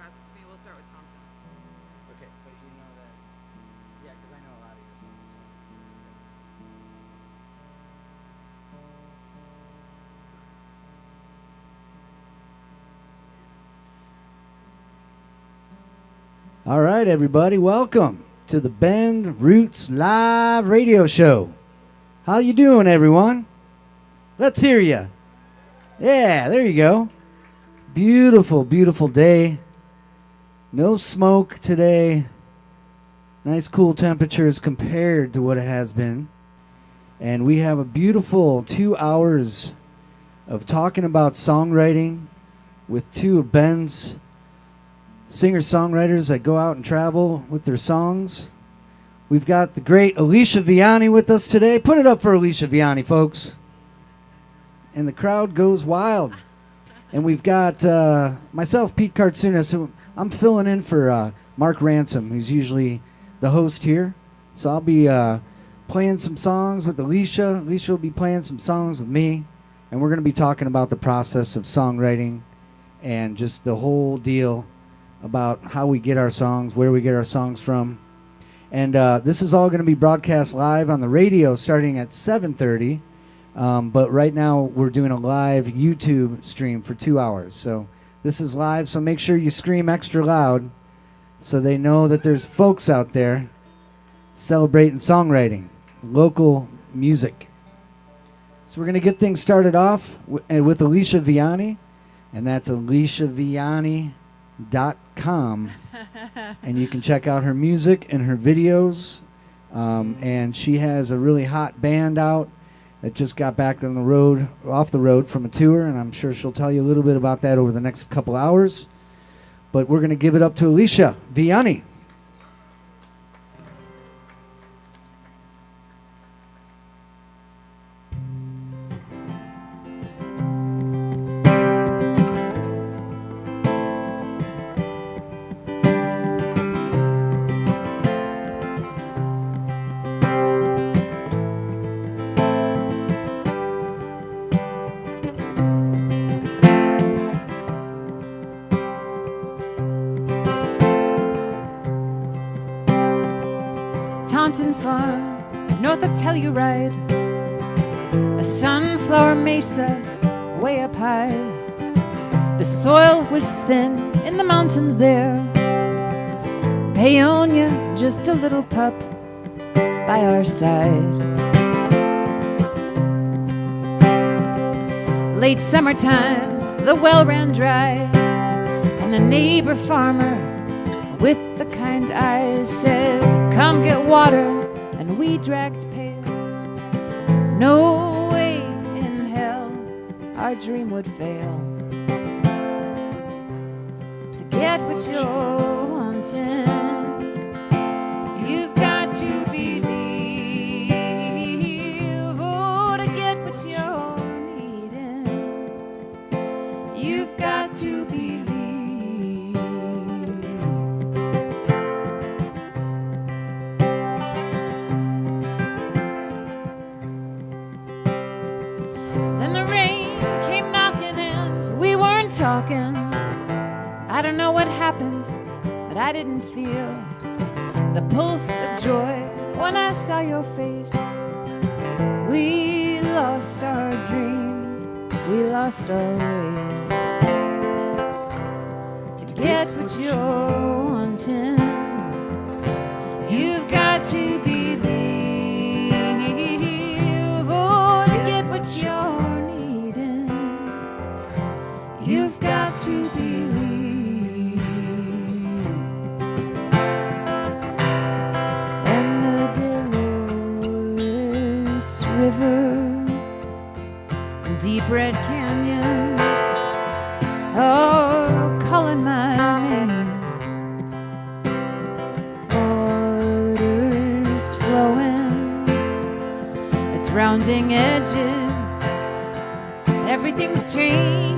pass it to me. We'll start with Tom Tom. Okay, but you know that, yeah, because I know a lot of your songs. All right, everybody, welcome to the Bend Roots Live Radio Show. How you doing, everyone? Let's hear you. Yeah, there you go. Beautiful, beautiful day. No smoke today. Nice cool temperatures compared to what it has been. And we have a beautiful 2 hours of talking about songwriting with two of Ben's singer-songwriters that go out and travel with their songs. We've got the great Alicia Viani with us today. Put it up for Alicia Viani, folks. And the crowd goes wild. And we've got myself, Pete Kartsounes, who I'm filling in for Mark Ransom, who's usually the host here. So I'll be playing some songs with Alicia. Alicia will be playing some songs with me. And we're going to be talking about the process of songwriting and just the whole deal about how we get our songs, where we get our songs from. And this is all going to be broadcast live on the radio starting at 7:30. But right now we're doing a live YouTube stream for 2 hours. So this is live, so make sure you scream extra loud so they know that there's folks out there celebrating songwriting, local music. So we're going to get things started off with Alicia Viani, and that's aliciaviani.com. And you can check out her music and her videos. And she has a really hot band out that just got back on the road, off the road from a tour, and I'm sure she'll tell you a little bit about that over the next couple hours. But we're going to give it up to Alicia Viani. Farm, north of Telluride, a sunflower mesa way up high. The soil was thin in the mountains there. Paonia, just a little pup by our side. Late summertime, the well ran dry, and the neighbor farmer with the kind eyes said, "Come get water." And we dragged pails. No way in hell our dream would fail to get what you're wanting. You've got to believe, oh, to get what you're needing. You've got to believe. Talking, I don't know what happened, but I didn't feel the pulse of joy when I saw your face. We lost our dream, we lost our way to get what you're wanting. You've got to believe, oh, to get what you're needing. You've got to believe. And the Dolores River, deep red canyons, oh, calling my name. Waters flowing, its rounding edges, everything's changed.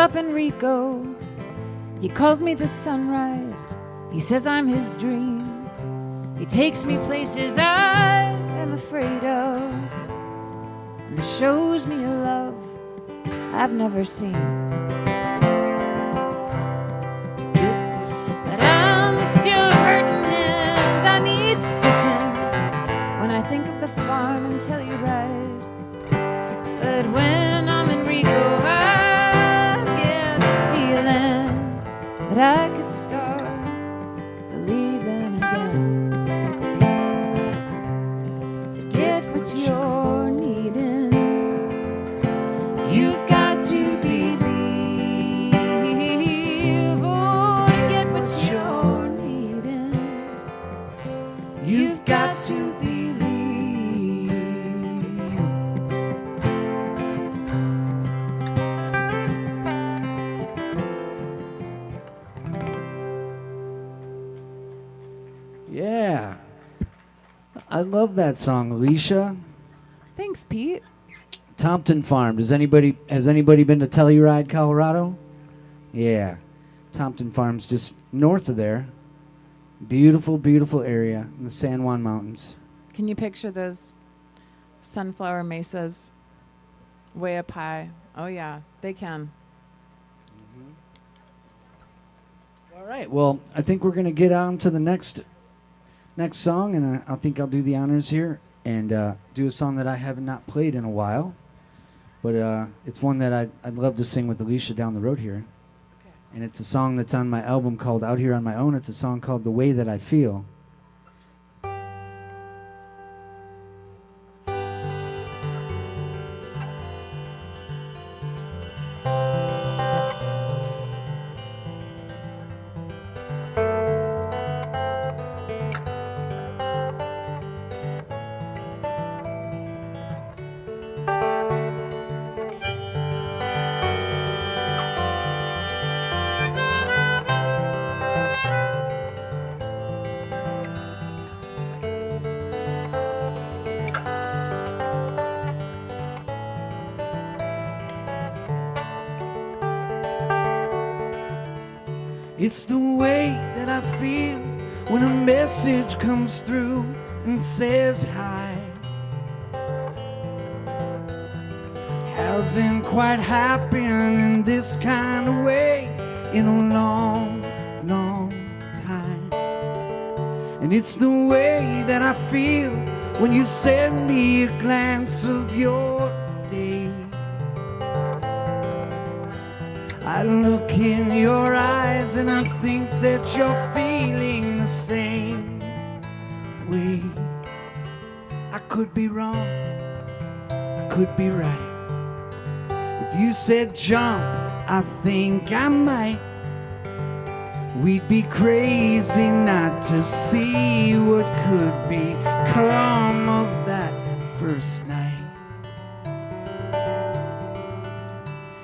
up Enrico. He calls me the sunrise. He says I'm his dream. He takes me places I am afraid of, and shows me a love I've never seen. But I'm still hurting and I need stitching when I think of the farm and Telluride. But when I'm Enrico, I get the feeling that I could start believing again. To get what you're needing, you've got to believe. Oh, to get what you're needing, you've got to believe. Yeah. I love that song, Alicia. Thanks, Pete. Tompton Farm. Has anybody been to Telluride, Colorado? Yeah. Tompton Farm's just north of there. Beautiful, beautiful area in the San Juan Mountains. Can you picture those sunflower mesas way up high? Oh, yeah, they can. All right. Well, I think we're going to get on to the next song, and I think I'll do the honors here and do a song that I have not played in a while, but it's one that I'd love to sing with Alicia down the road here. Okay. And it's a song that's on my album called Out Here on My Own. It's a song called The Way That I Feel. It's the way that I feel when a message comes through and says hi. Hasn't quite happened in this kind of way in a long, long time. And it's the way that I feel when you send me a glance of your day. I look in your eyes and I think that you're feeling the same way. I could be wrong, I could be right. If you said jump, I think I might. We'd be crazy not to see what could become of that first night.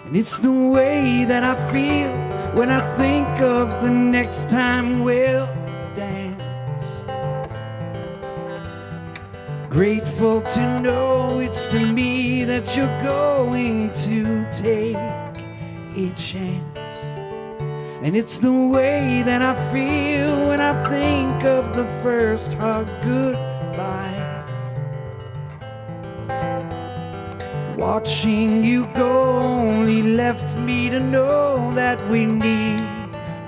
And it's the way that I feel when I think of the next time we'll dance. Grateful to know it's to me that you're going to take a chance. And it's the way that I feel when I think of the first hug goodbye. Watching you go only left me to know that we need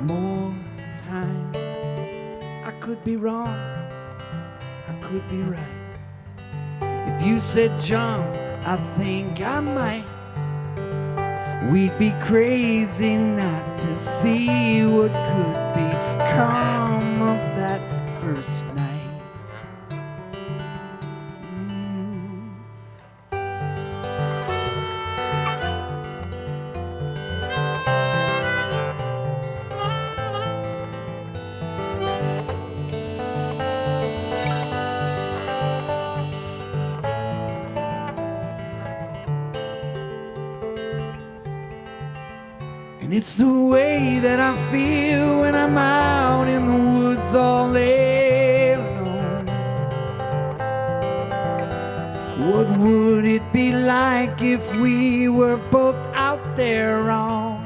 more time. I could be wrong, I could be right. If you said jump, I think I might. We'd be crazy not to see what could become of that first night. And it's the way that I feel when I'm out in the woods all alone. What would it be like if we were both out there on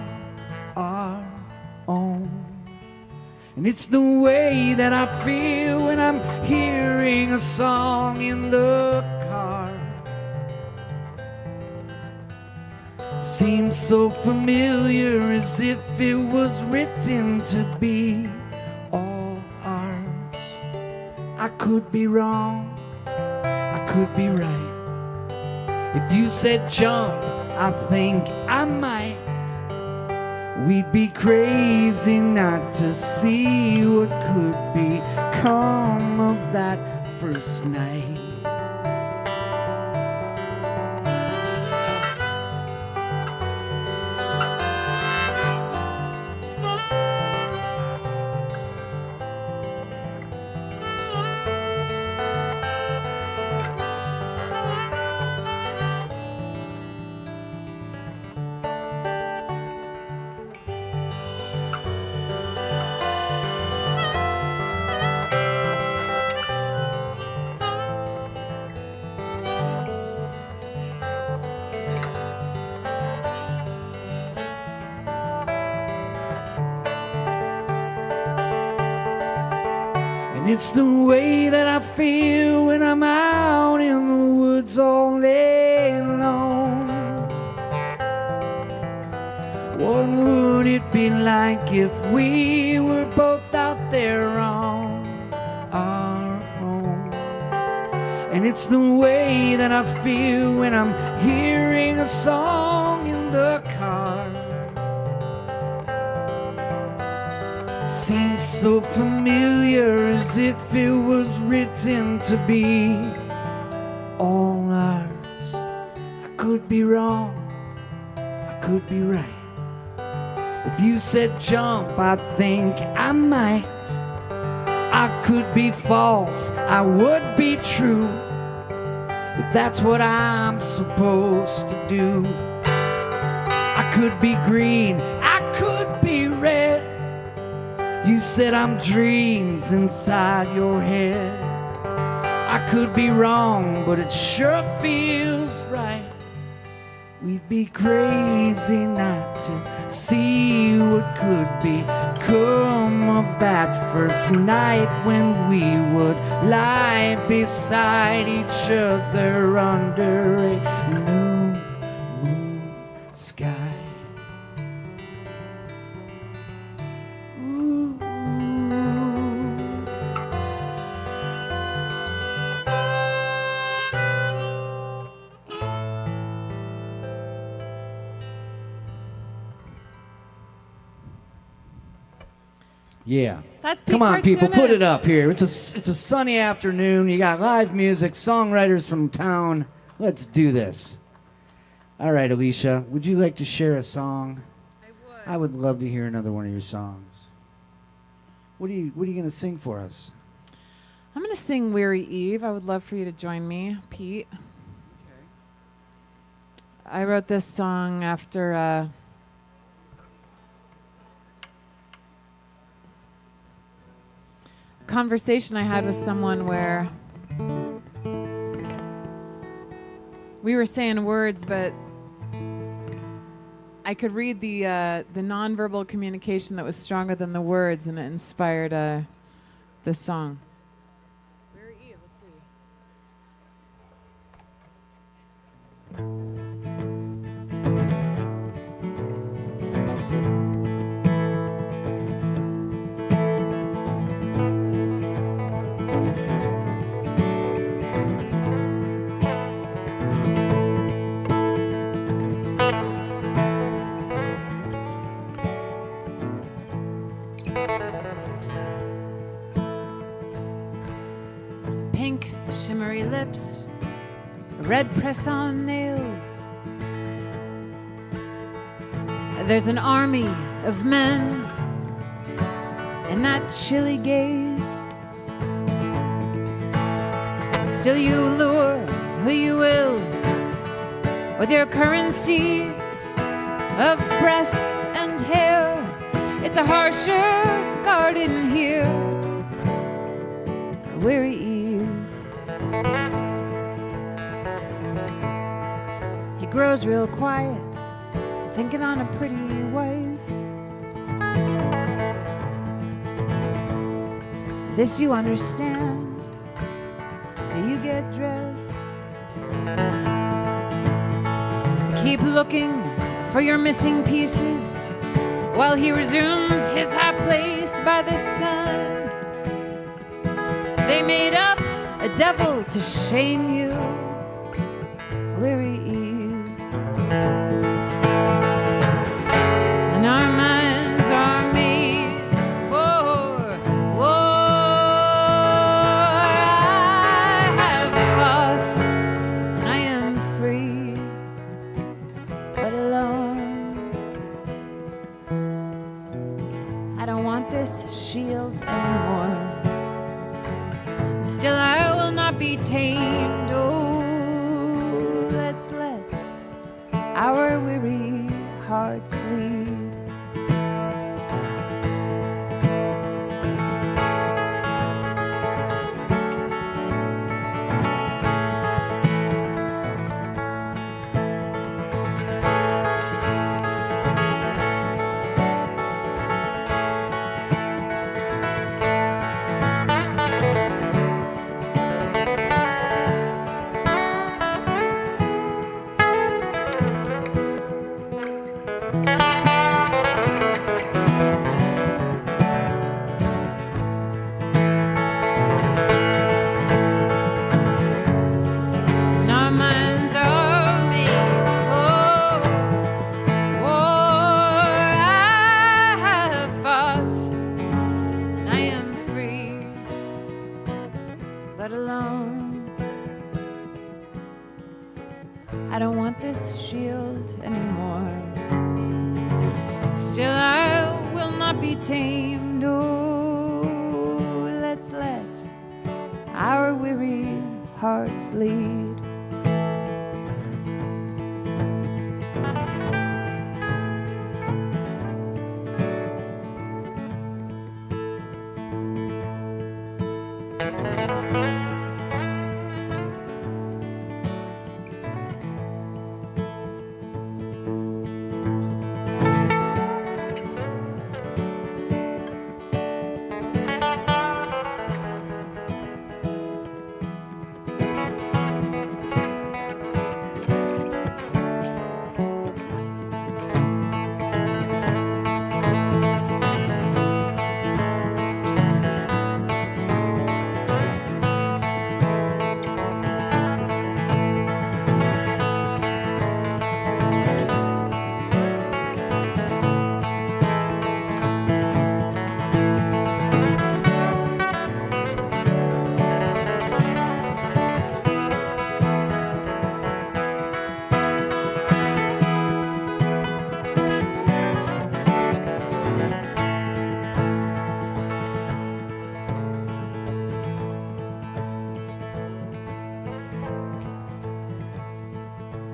And it's the way that I feel when I'm hearing a song in the car. Seems so familiar, as if it was written to be all ours. I could be wrong, I could be right. If you said jump, I think I might. We'd be crazy not to see what could become of that first night. It's the way that I feel when I'm out in the woods all alone. What would it be like if we were both out there on our own? And it's the way that I feel when I'm hearing a song in the car. Seems so familiar, as if it was written to be all ours. I could be wrong, I could be right. If you said jump, I think I might. I could be false, I would be true, if that's what I'm supposed to do. I could be green, I could be red. You said I'm dreams inside your head. I could be wrong, but it sure feels right. We'd be crazy not to see what could become of that first night, when we would lie beside each other under a new moon sky. Yeah. That's Come on, people, Kartsounes. put it up here. It's a sunny afternoon. You got live music, songwriters from town. Let's do this. All right, Alicia, would you like to share a song? I would love to hear another one of your songs. What are you going to sing for us? I'm going to sing Weary Eve. I would love for you to join me, Pete. Okay. I wrote this song after a conversation I had with someone where we were saying words, but I could read the nonverbal communication that was stronger than the words, and it inspired this song. Weary Eve, let's see. Pink, shimmery lips, red press-on nails. There's an army of men in that chilly gaze. Still you lure who you will with your currency of breasts and hair. It's a harsher garden here, Weary Eve. He grows real quiet, thinking on a pretty wife. This you understand, so you get dressed. Keep looking for your missing pieces while he resumes his high place by the sun. They made up a devil to shame you, weary Eve. And our minds are made for war. I have fought, and I am free, but alone. I don't want this shield anymore. Still I will not be tamed. Oh, let's let our weary hearts lead. But alone, I don't want this shield anymore. Still I will not be tamed. Oh, let's let our weary hearts lead.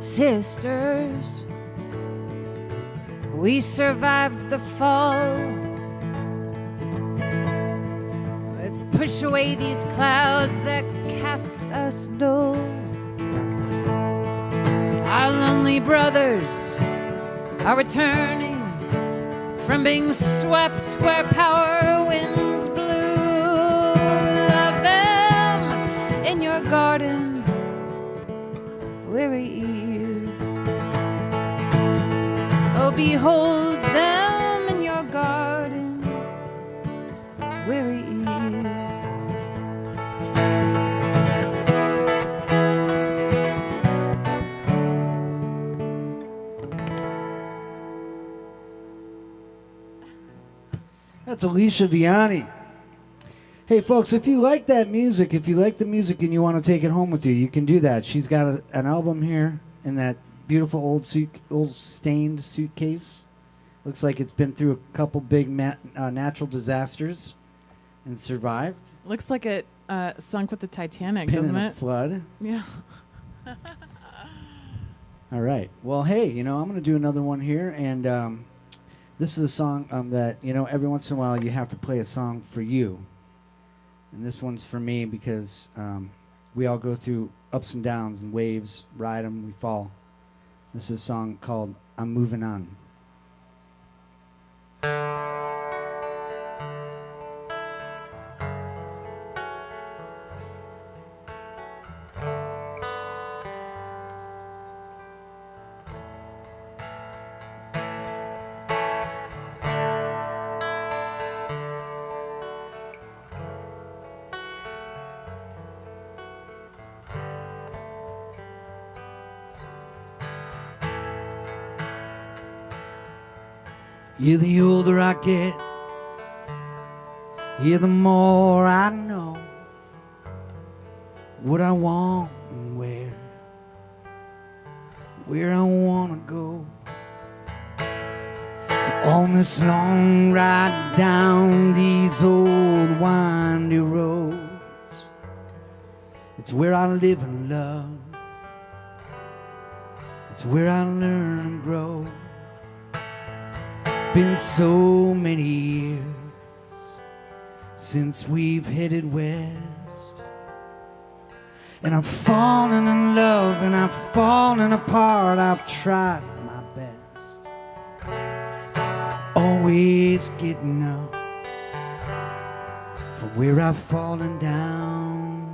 Sisters, we survived the fall. Let's push away these clouds that cast us dull. Our lonely brothers are returning from being swept where power winds blew. Love them in your garden, weary Eve. Oh, behold them in your garden, weary Eve. That's Alicia Viani. Hey, folks, if you like that music, if you like the music and you want to take it home with you, you can do that. She's got an album here in that beautiful old stained suitcase. Looks like it's been through a couple big natural disasters and survived. Looks like it sunk with the Titanic, Been doesn't in it? a flood. Yeah. All right. Well, hey, I'm going to do another one here, and this is a song that, every once in a while you have to play a song for you. And this one's for me because we all go through ups and downs and waves, ride them, we fall. This is a song called I'm Moving On. Yeah, the older I get, yeah, the more I know what I want and where I want to go. On this long ride down these old windy roads, it's where I live and love. It's where I learn and grow. Been so many years since we've headed west, and I've fallen in love and I've fallen apart. I've tried my best, always getting up from where I've fallen down.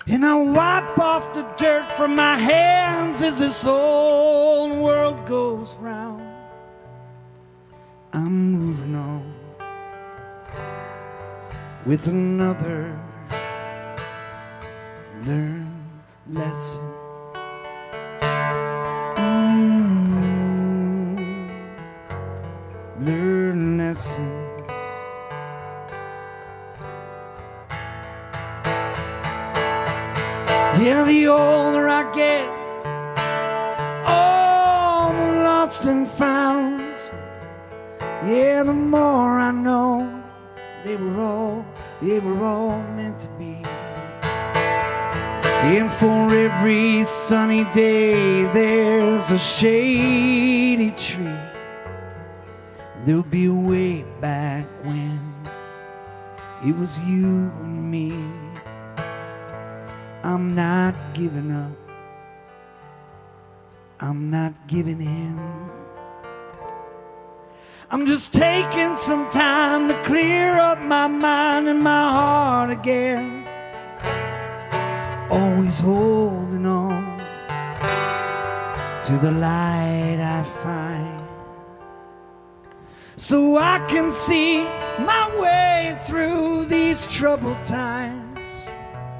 And I wipe off the dirt from my hands as this old world goes round. I'm moving on with another learned lesson. Learn lesson. Yeah, the older I get, all the lost and founds, yeah, the more I know they were all meant to be. And for every sunny day there's a shady tree. There'll be a way back when it was you and me. I'm not giving up, I'm not giving in. I'm just taking some time to clear up my mind and my heart again. Always holding on to the light I find, so I can see my way through these troubled times.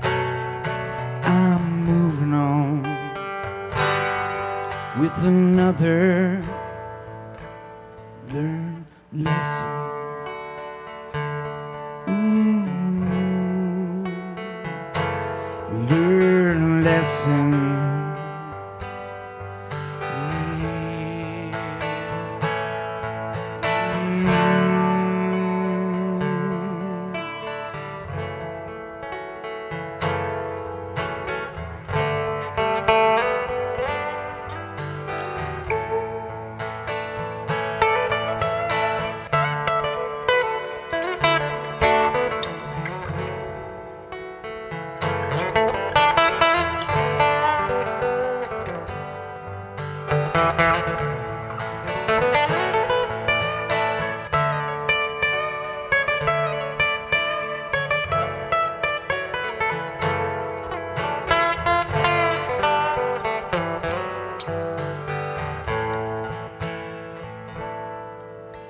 I'm moving on with another learned lesson. Learn lesson.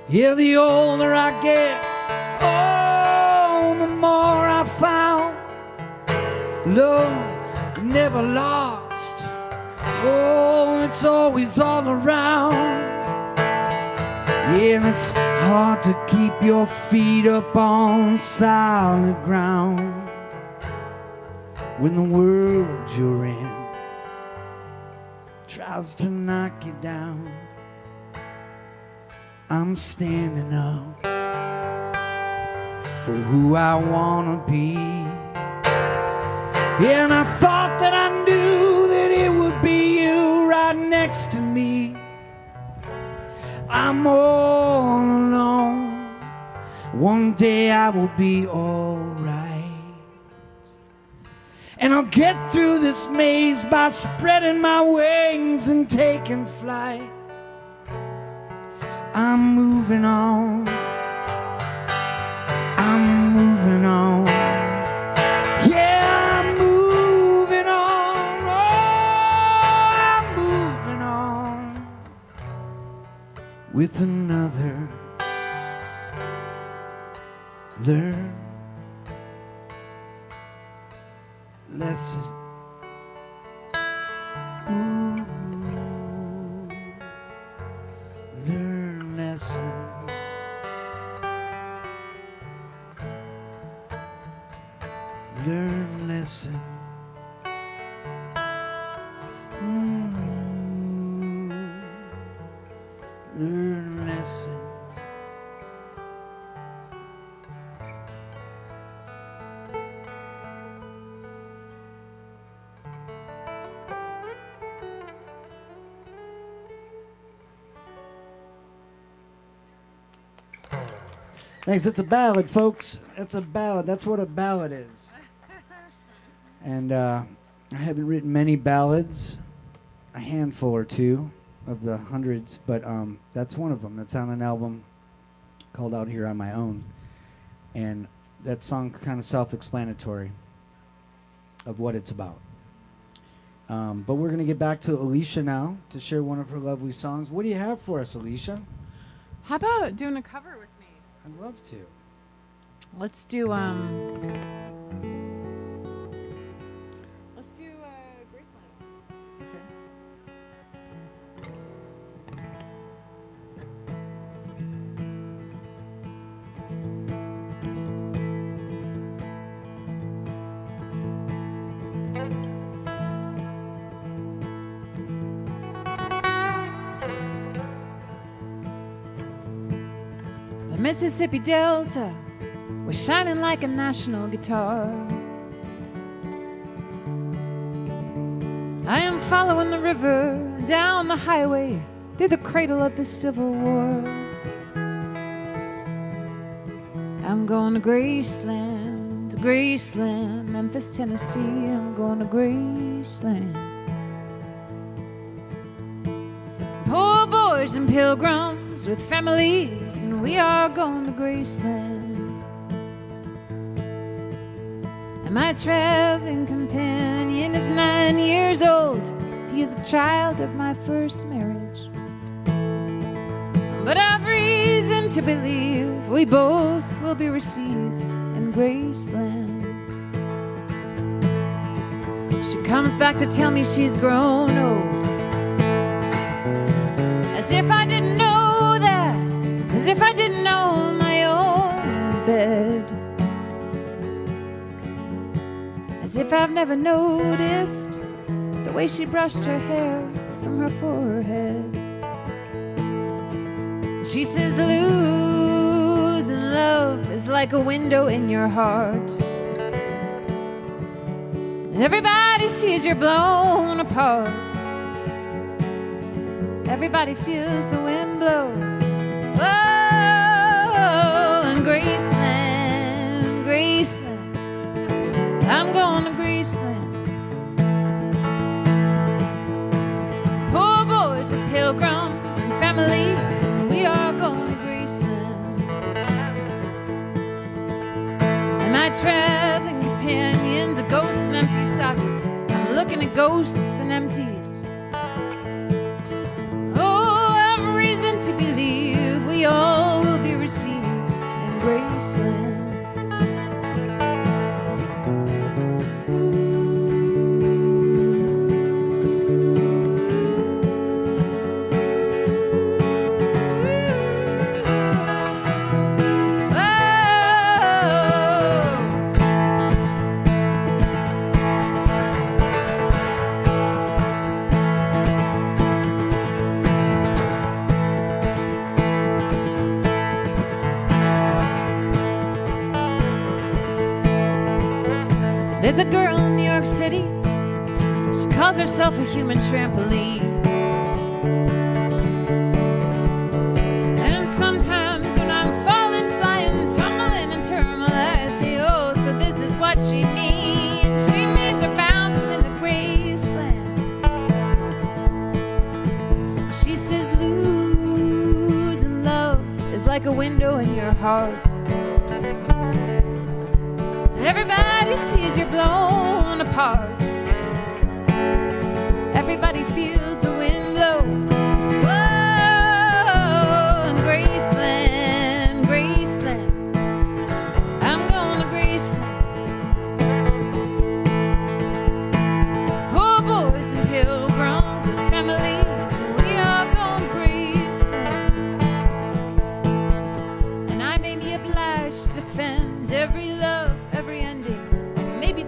Yeah, the older I get, oh, the more I found love never lost. Oh, it's always all around. Yeah, and it's hard to keep your feet up on solid ground when the world you're in tries to knock you down. I'm standing up for who I wanna be. Yeah, and I thought that I knew that it would be you right next to me. I'm all alone. One day I will be alright, and I'll get through this maze by spreading my wings and taking flight. I'm moving on, I'm moving on. Yeah, I'm moving on, oh, I'm moving on with another learn lesson. Ooh, learn learn lesson. Learn lesson. Thanks. It's a ballad, folks. It's a ballad. That's what a ballad is. And I haven't written many ballads, a handful or two of the hundreds, but that's one of them. That's on an album called Out Here on My Own. And that song kind of self-explanatory of what it's about. But we're going to get back to Alicia now to share one of her lovely songs. What do you have for us, Alicia? How about doing a cover with me? I'd love to. Let's do Graceland. Okay. The Mississippi Delta was shining like a national guitar. I am following the river down the highway through the cradle of the Civil War. I'm going to Graceland, Graceland, Memphis, Tennessee. I'm going to Graceland. Poor boys and pilgrims with families, and we are going to Graceland. And my traveling companion is 9 years old. He is a child of my first marriage. But I've reason to believe we both will be received in Graceland. She comes back to tell me she's grown old. As if I didn't know that, as if I didn't know my own bed. As if I've never noticed the way she brushed her hair from her forehead. She says losing love is like a window in your heart. Everybody sees you're blown apart. Everybody feels the wind blow. Oh, and Graceland, Graceland, I'm going to Graceland. Poor boys and pilgrims and families, we are going to Graceland. And my traveling companions are ghosts and empty sockets. I'm looking at ghosts and empties. Oh, I've reason to believe we all will be received in Graceland. There's a girl in New York City. She calls herself a human trampoline. And sometimes when I'm falling, flying, tumbling in turmoil, I say, oh, so this is what she means. She means her bouncing in the Graceland. She says losing love is like a window in your heart. Everybody sees you're blown apart. Everybody feels the wind blow. Whoa, and Graceland, Graceland, I'm going to Graceland. Poor boys and pilgrims with families, we are going to Graceland. And I may be obliged to defend every love, every ending, maybe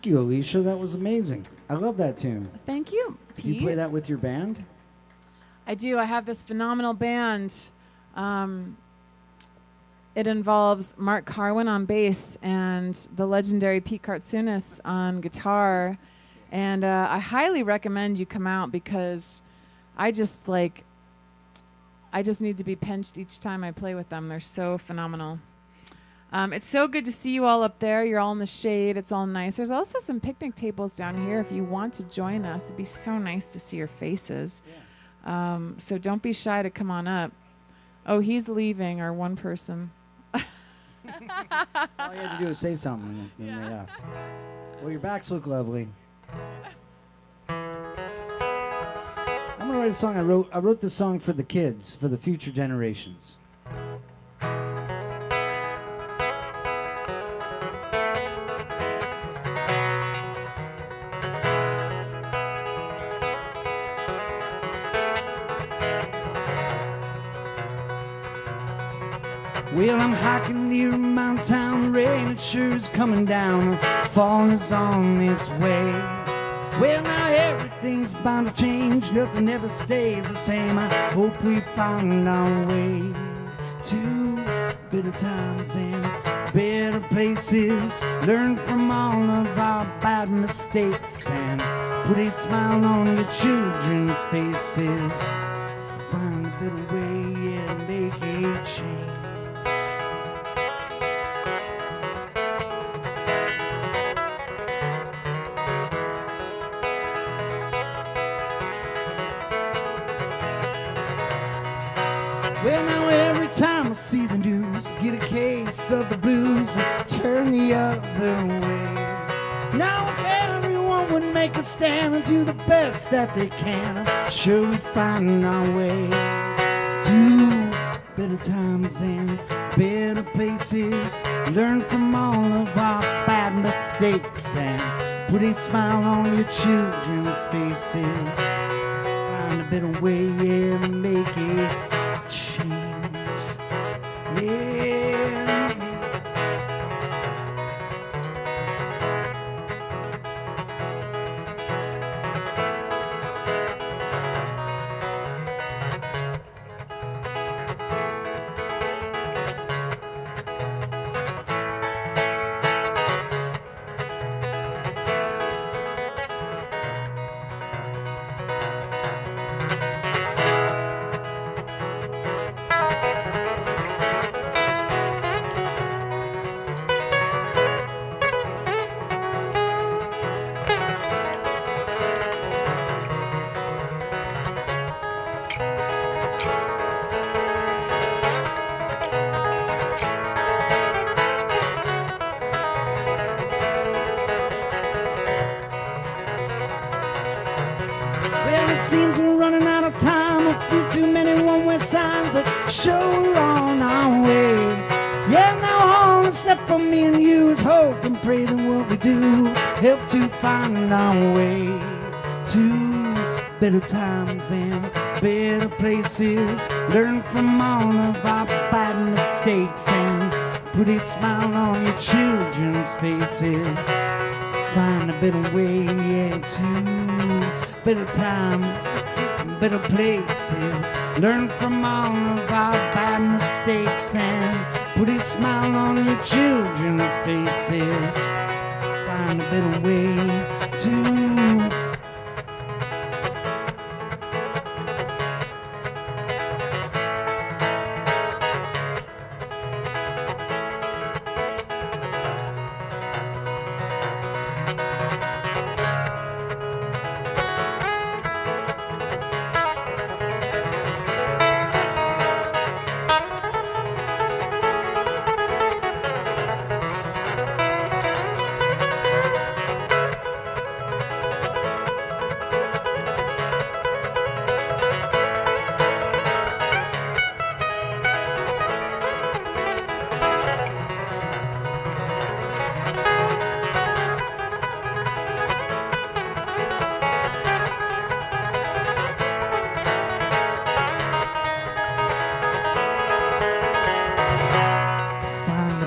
you, Alicia. That was amazing. I love that tune. Thank you, Do Pete. you play that with your band? I do. I have this phenomenal band. It involves Mark Carwin on bass and the legendary Pete Kartsounes on guitar. And I highly recommend you come out because I just need to be pinched each time I play with them. They're so phenomenal. It's so good to see you all up there. You're all in the shade. It's all nice. There's also some picnic tables down here if you want to join us. It'd be so nice to see your faces. Yeah. So don't be shy to come on up. Oh, he's leaving, our one person. All you had to do was say something, and they left. Well, your backs look lovely. I'm gonna write a song. I wrote this song for the kids, for the future generations. Well, I'm hiking near a mountain town, the rain it sure is coming down, fall is on its way. Well, now everything's bound to change, nothing ever stays the same. I hope we find our way to better times and better places. Learn from all of our bad mistakes and put a smile on your children's faces. Find a better way and make a change. Well, now every time I see the news, get a case of the blues and turn the other way. Now if everyone would make a stand and do the best that they can, I'm sure we'd find our way to better times and better places. Learn from all of our bad mistakes and put a smile on your children's faces. Find a better way and make it change. Yeah. Well, it seems we're running out of time. A few too many one-way signs that show we're on our way. Yeah, now all that's left for me and you is hope and pray that what we do help to find our way to better times and better places. Learn from all of our bad mistakes and put a smile on your children's faces. Find a better way, yeah, to better times, better places. Learn from all of our bad mistakes and put a smile on your children's faces. Find a better way to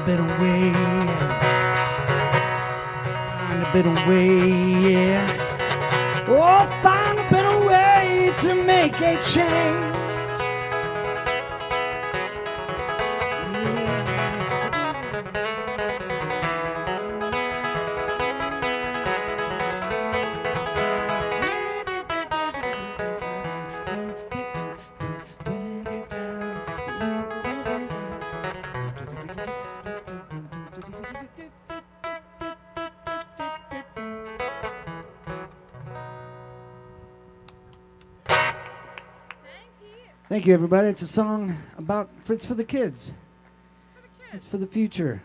better way, find a a better way, yeah. Oh, find a better way to make a change. Thank you, everybody. It's a song about It's for the kids. It's for the future.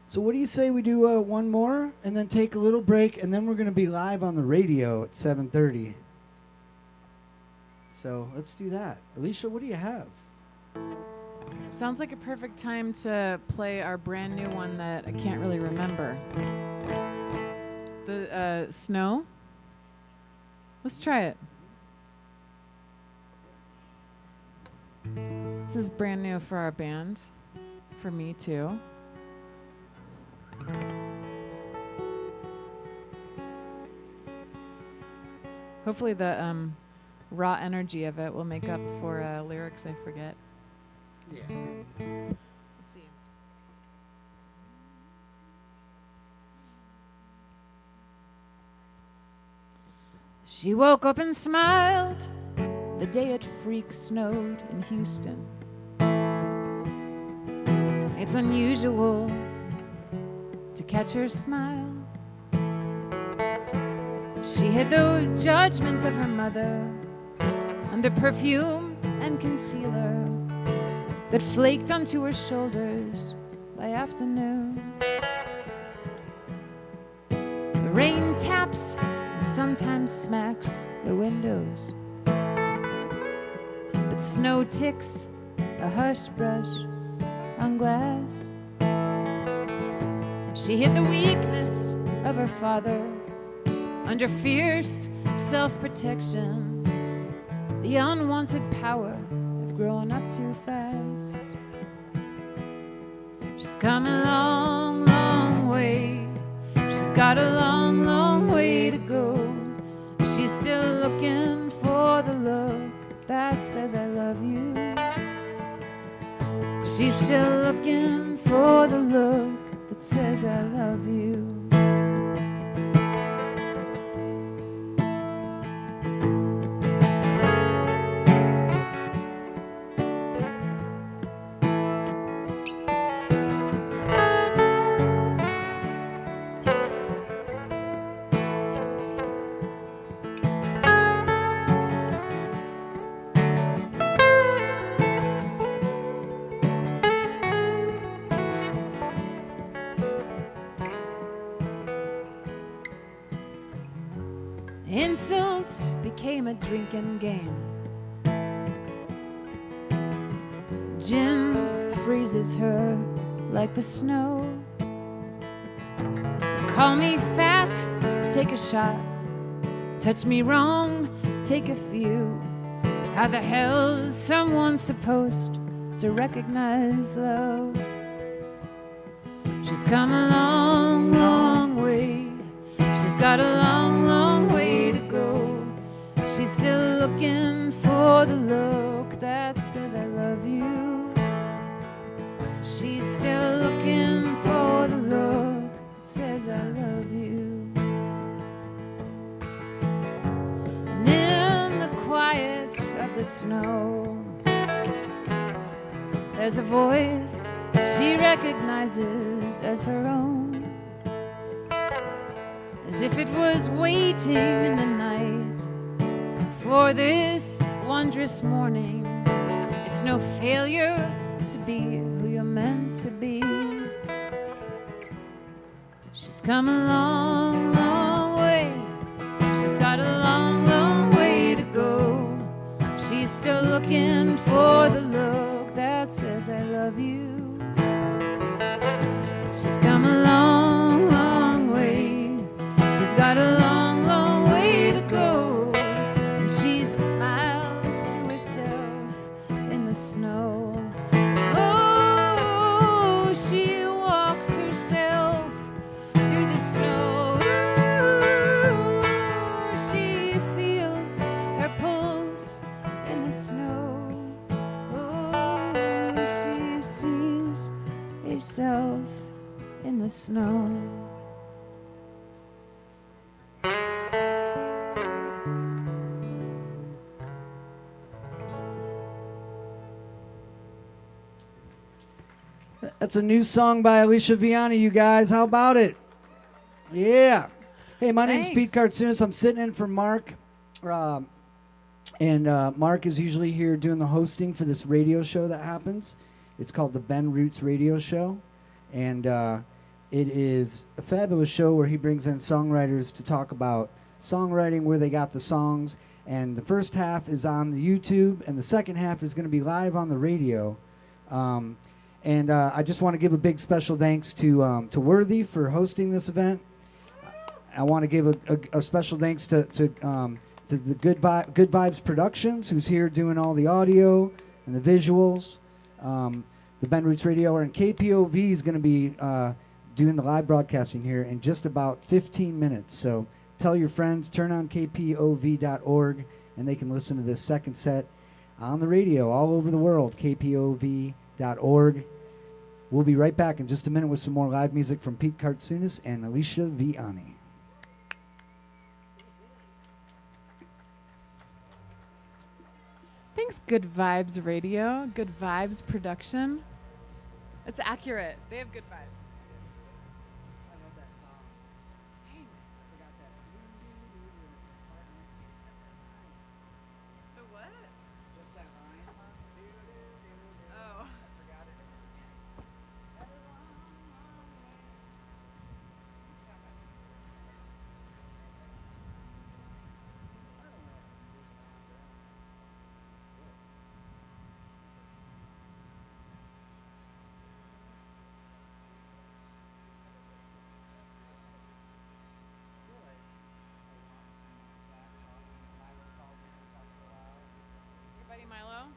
So what do you say we do one more and then take a little break, and then we're going to be live on the radio at 7:30. So let's do that. Alicia, what do you have? Sounds like a perfect time to play our brand new one that I can't really remember. The Snow. Let's try it. This is brand new for our band, for me too. Hopefully the raw energy of it will make up for lyrics I forget. Yeah. Let's see. She woke up and smiled the day it freak snowed in Houston. It's unusual to catch her smile. She hid the judgment of her mother under perfume and concealer that flaked onto her shoulders by afternoon. The rain taps and sometimes smacks the windows, but snow ticks a hush brush on glass. She hid the weakness of her father under fierce self-protection, the unwanted power of growing up too fast. She's come a long, long way. She's got a long, long way to go. She's still looking for the look that says I love you. She's still looking for the look that says I love you. Insults became a drinking game. Gin freezes her like the snow. Call me fat, take a shot. Touch me wrong, take a few. How the hell is someone supposed to recognize love? She's come a long, long way. She's got a long, long way to go. She's still looking for the look that says I love you. She's still looking for the look that says I love you. And in the quiet of the snow, there's a voice she recognizes as her own. As if it was waiting in the night for this wondrous morning. It's no failure to be who you're meant to be. She's come a long, long way. She's got a long, long way to go. She's still looking for the look that says I love you. She's come a long, long way. She's got a long, long way to go. And she smiles to herself in the snow. Oh, she walks herself through the myself in the snow. That's a new song by Alicia Viani, you guys. How about it? Yeah. Hey, my name's Pete Kartsounes. I'm sitting in for Mark. Mark is usually here doing the hosting for this radio show that happens. It's called the Ben Roots Radio Show. And it is a fabulous show where he brings in songwriters to talk about songwriting, where they got the songs. And the first half is on the YouTube, and the second half is going to be live on the radio. I just want to give a big special thanks to Worthy for hosting this event. I want to give a special thanks to the Good Vibes Productions, who's here doing all the audio and the visuals. The Ben Roots Radio, and KPOV is going to be doing the live broadcasting here in just about 15 minutes. So tell your friends, turn on kpov.org, and they can listen to this second set on the radio all over the world, kpov.org. We'll be right back in just a minute with some more live music from Pete Kartsounes and Alicia Viani. Thanks, Good Vibes Radio, Good Vibes Production. It's accurate. They have good vibes. I love that song. Thanks. Forgot that. The what? Just that line. Oh. I forgot it. Your buddy Milo?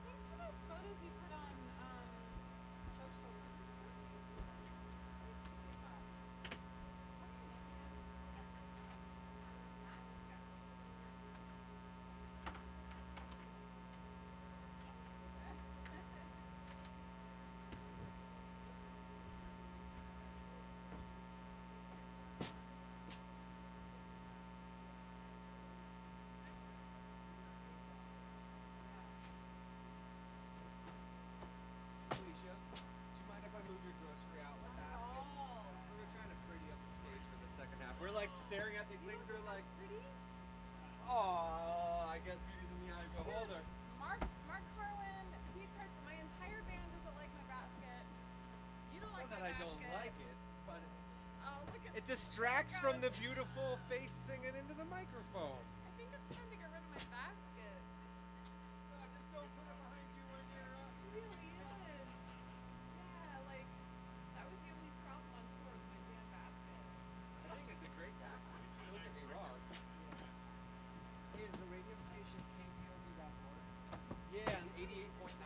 Thanks for those photos you put on social. Alicia, do you mind if I move your grocery outlet basket? We're trying to pretty up the stage for the second half. We're like staring at these things. We're like, oh, I guess beauty's in the eye of the beholder. Mark Carwin, Pete Kartsounes, my entire band doesn't like my basket. You don't like Not my that I basket. don't like it, but Oh, look at it distracts from the beautiful face singing into the microphone. I think it's time to get rid of my basket. No, just don't put it behind you when you're It really is. Yeah, like, that was the only problem on tour was my damn basket. I think it's a great basket. Don't get me wrong. Is the radio station kpov.org? Yeah, an 88.9.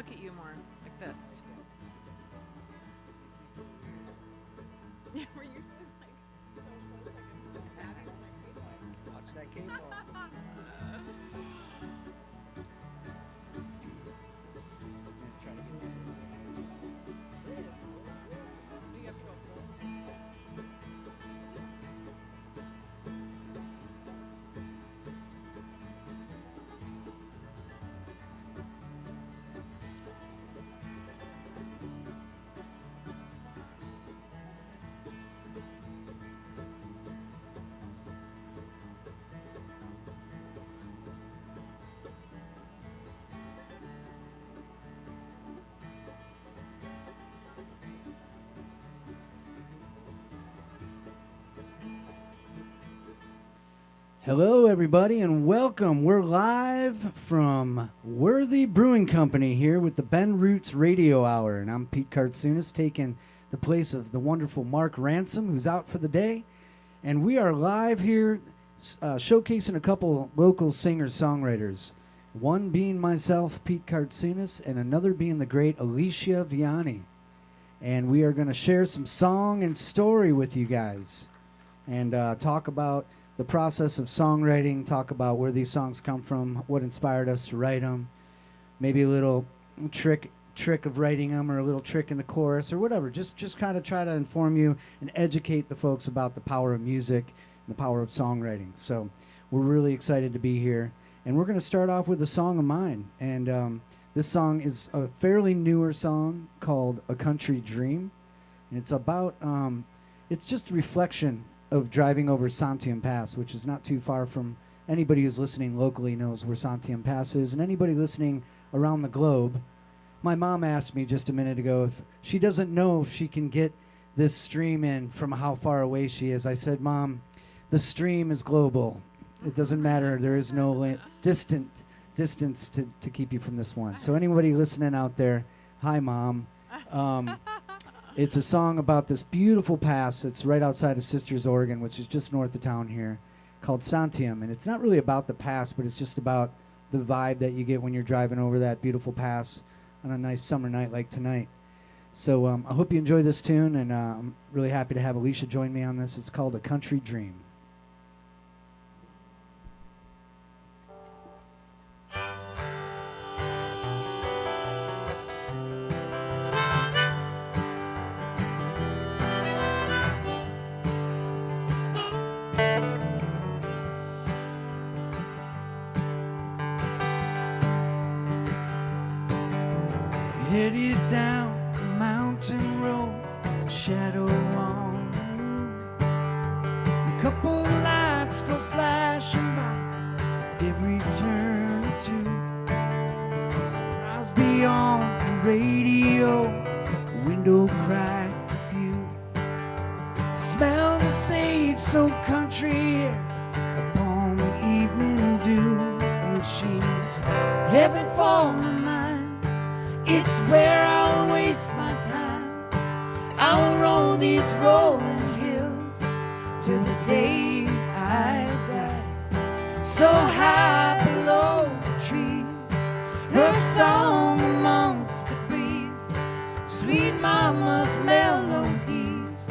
look at you more, like this. Yeah, we're usually like so close, I can just stab you with my cable. Watch that cable. You have to go up to Hello, everybody, and welcome. We're live from Worthy Brewing Company here with the Ben Roots Radio Hour, and I'm Pete Kartsounes, taking the place of the wonderful Mark Ransom, who's out for the day. And we are live here showcasing a couple local singer-songwriters, one being myself, Pete Kartsounes, and another being the great Alicia Viani. And we are going to share some song and story with you guys and talk about the process of songwriting, talk about where these songs come from, what inspired us to write them, maybe a little trick of writing them or a little trick in the chorus or whatever. Just kind of try to inform you and educate the folks about the power of music and the power of songwriting. So we're really excited to be here. And we're going to start off with a song of mine. And this song is a fairly newer song called A Country Dream. And it's about, it's just a reflection of driving over Santiam Pass, which is not too far from anybody who's listening locally knows where Santiam Pass is, and anybody listening around the globe. My mom asked me just a minute ago if she doesn't know if she can get this stream in from how far away she is. I said, Mom, the stream is global. It doesn't matter. There is no distance to keep you from this one. So anybody listening out there, hi, Mom. It's a song about this beautiful pass that's right outside of Sisters, Oregon, which is just north of town here, called Santiam. And it's not really about the pass, but it's just about the vibe that you get when you're driving over that beautiful pass on a nice summer night like tonight. So I hope you enjoy this tune, and I'm really happy to have Alicia join me on this. It's called A Country Dream. Headed down a mountain road, shadow on the moon. A couple lights go flashing by every turn or two. Stars beyond the radio, window cracked a few. Smell the sage, so country air upon the evening dew. And she's heaven for my mind. It's where I'll waste my time. I'll roll these rolling hills till the day I die. So high below the trees, her song amongst the breeze, sweet mama's melodies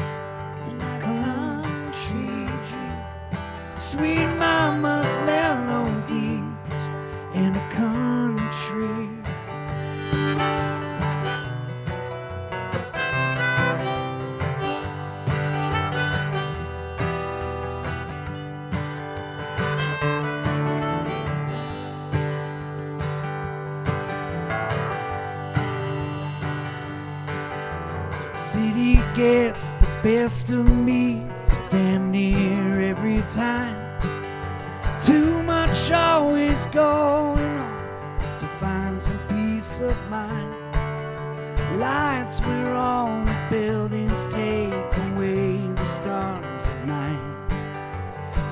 in a country dream. Sweet mama's melodies in a country. City gets the best of me damn near every time. Too much always going on to find some peace of mind. Lights where all the buildings take away the stars at night.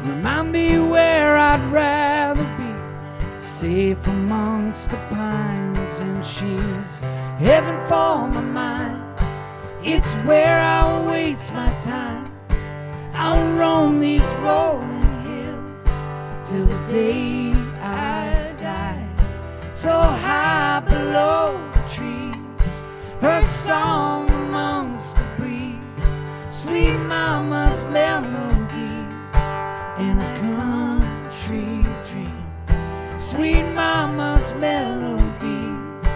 Remind me where I'd rather be, safe amongst the pines. And she's heaven for my mind. It's where I'll waste my time. I'll roam these rolling hills till the day I die. So high below the trees, her song amongst the breeze, sweet mama's melodies in a country dream. Sweet mama's melodies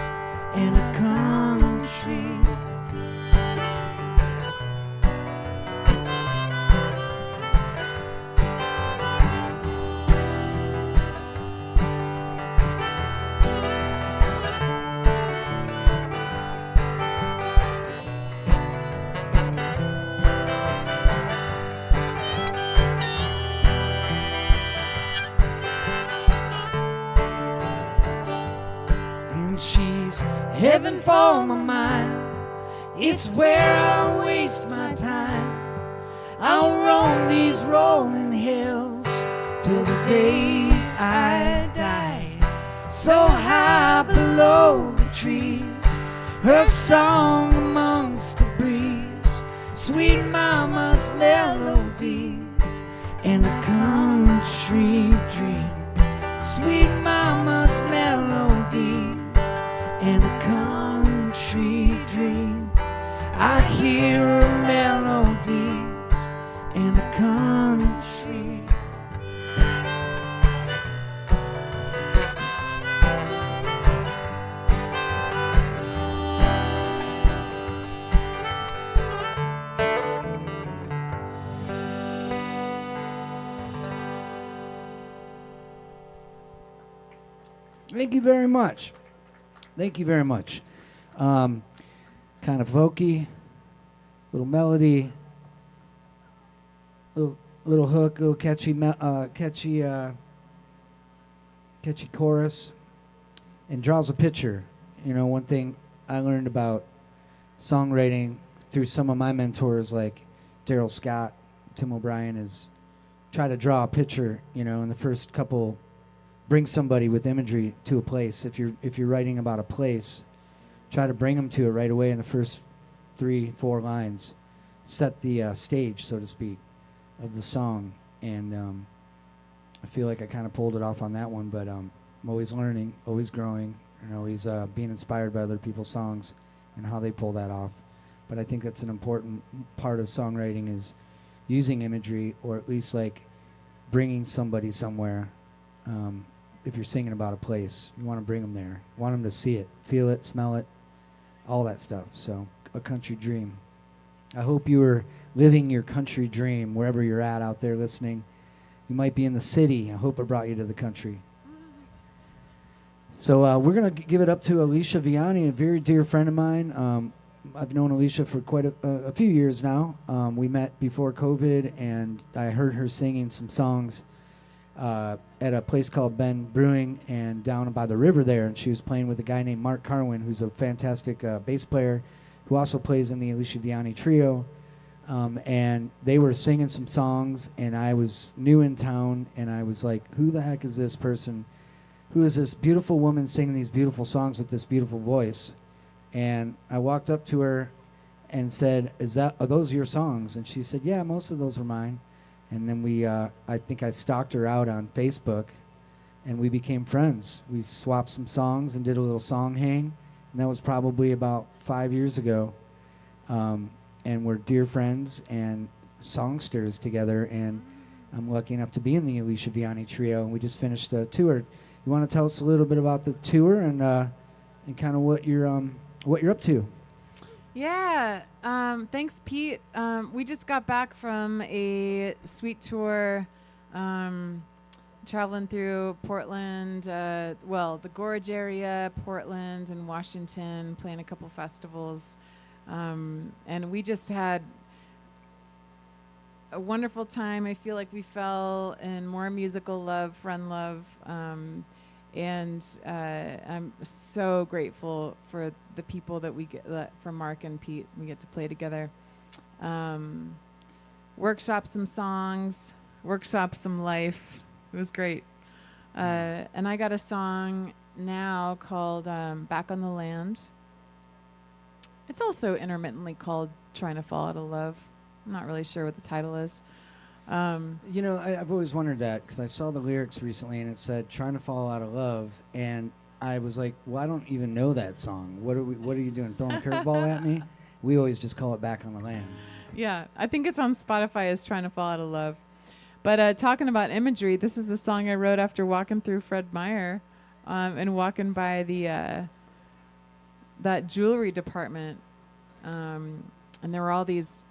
in a country. She's heaven for my mind. It's where I waste my time. I'll roam these rolling hills till the day I die. So high below the trees, her song amongst the breeze, sweet mama's melodies in a country dream. Sweet mama's melodies in a country dream. I hear her melodies in a country. Thank you very much. Thank you very much. Kind of folky, little melody, little hook, little catchy chorus, and draws a picture. You know, one thing I learned about songwriting through some of my mentors like Daryl Scott, Tim O'Brien is try to draw a picture. You know, in the first couple. Bring somebody with imagery to a place. If you're writing about a place, try to bring them to it right away in the first 3-4 lines. Set the stage, so to speak, of the song. And I feel like I kind of pulled it off on that one, but I'm always learning, always growing, and always being inspired by other people's songs and how they pull that off. But I think that's an important part of songwriting is using imagery, or at least like bringing somebody somewhere. If you're singing about a place, you want to bring them there. You want them to see it, feel it, smell it, all that stuff. So, a country dream. I hope you are living your country dream wherever you're at out there listening. You might be in the city. I hope it brought you to the country. So, we're going to give it up to Alicia Viani, a very dear friend of mine. I've known Alicia for quite a few years now. We met before COVID, and I heard her singing some songs at a place called Brewing and down by the river there, and she was playing with a guy named Mark Carwin, who's a fantastic bass player who also plays in the Alicia Viani trio, and they were singing some songs, and I was new in town, and I was like, who the heck is this person? Who is this beautiful woman singing these beautiful songs with this beautiful voice? And I walked up to her and said, are those your songs? And she said, yeah, most of those were mine. And then I think I stalked her out on Facebook, and we became friends. We swapped some songs and did a little song hang, and that was probably about 5 years ago. And we're dear friends and songsters together, and I'm lucky enough to be in the Alicia Viani trio, and we just finished a tour. You want to tell us a little bit about the tour and kind of what you're up to? Yeah, thanks, Pete. We just got back from a sweet tour, traveling through Portland, the Gorge area, Portland, and Washington, playing a couple festivals. And we just had a wonderful time. I feel like we fell in more musical love, friend love, and I'm so grateful for the people that we get, for Mark and Pete. We get to play together, workshop some songs, workshop some life. It was great. And I got a song now called Back on the Land. It's also intermittently called Trying to Fall Out of Love. I'm not really sure what the title is. You know, I've always wondered that because I saw the lyrics recently and it said trying to fall out of love, and I was like, well, I don't even know that song. What are you doing? Throwing a curveball at me? We always just call it Back on the Land. Yeah, I think it's on Spotify as Trying to Fall Out of Love. But talking about imagery, this is the song I wrote after walking through Fred Meyer and walking by the that jewelry department. And there were all these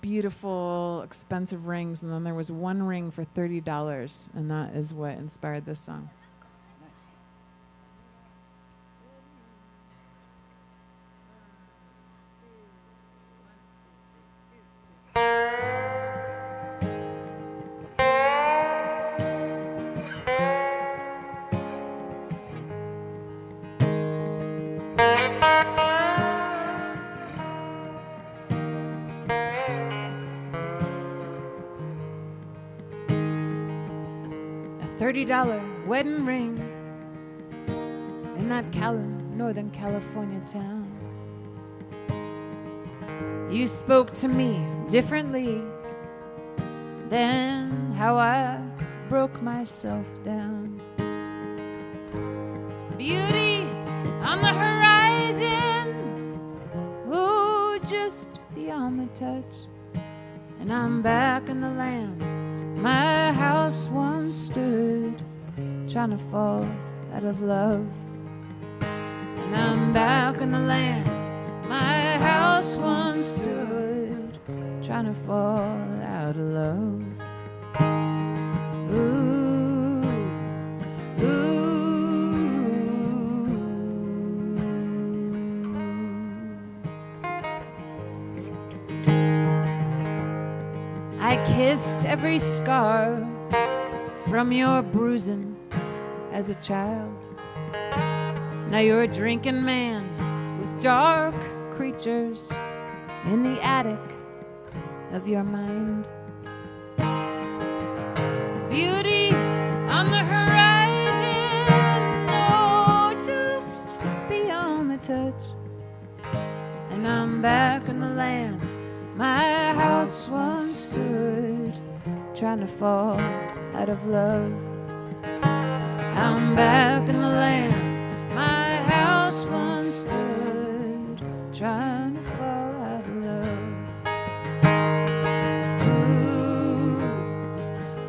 beautiful, expensive rings. And then there was one ring for $30. And that is what inspired this song. $30 wedding ring in that Northern California town. You spoke to me differently than how I broke myself down. Beauty on the horizon, oh, just beyond the touch. And I'm back in the land my house once stood, trying to fall out of love. And I'm back in the land my house once stood, trying to fall out of love. Ooh, ooh. I kissed every scar from your bruising as a child. Now you're a drinking man with dark creatures in the attic of your mind. Beauty on the horizon, oh, just beyond the touch. And I'm back in the land my house once stood, trying to fall out of love. I'm back in the land my house once stood, trying to fall out of love. Ooh,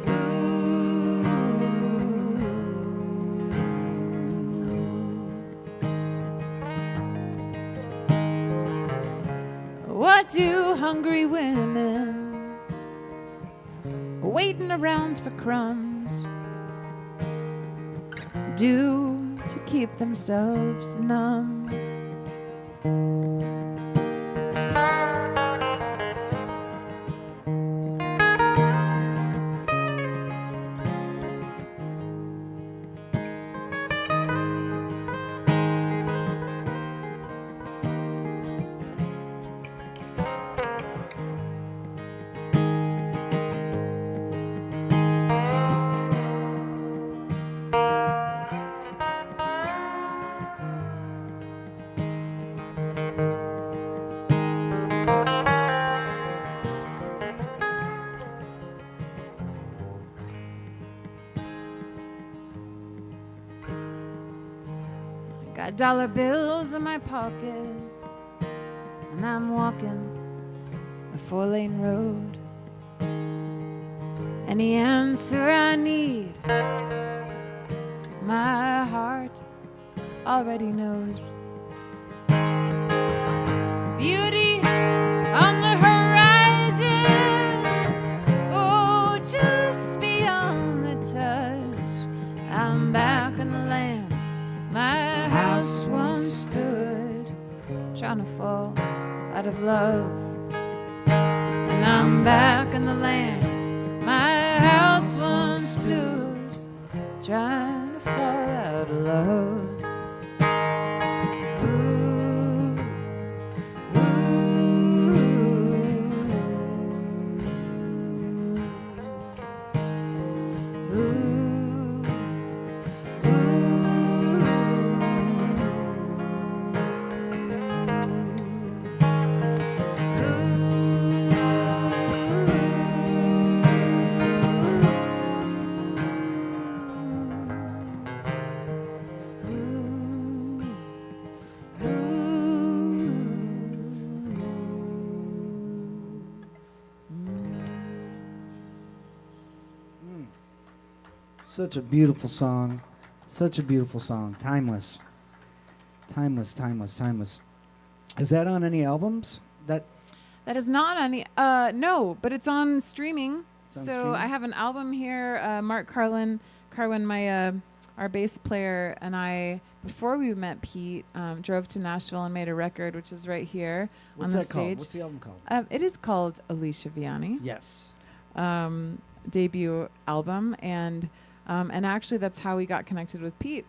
ooh. What do hungry women waiting around for crumbs do to keep themselves numb? Got dollar bills in my pocket, and I'm walking a 4-lane road. Any answer I need, my heart already knows. Beauty on the horizon, oh, just beyond the touch. I'm back in the land my house once stood, trying to fall out of love. And I'm back in the land my house once stood, trying to fall out of love. Ooh, ooh, ooh. Ooh. Such a beautiful song. Such a beautiful song. Timeless. Timeless, timeless, timeless. Is that on any albums? That is not on any. No, but it's on streaming. It's on So streaming? I have an album here. Mark Carwin, my our bass player, and I, before we met Pete, drove to Nashville and made a record, which is right here What's on the that called? stage. What's the album called? It is called Alicia Viani. Yes. Debut album, and actually that's how we got connected with Pete.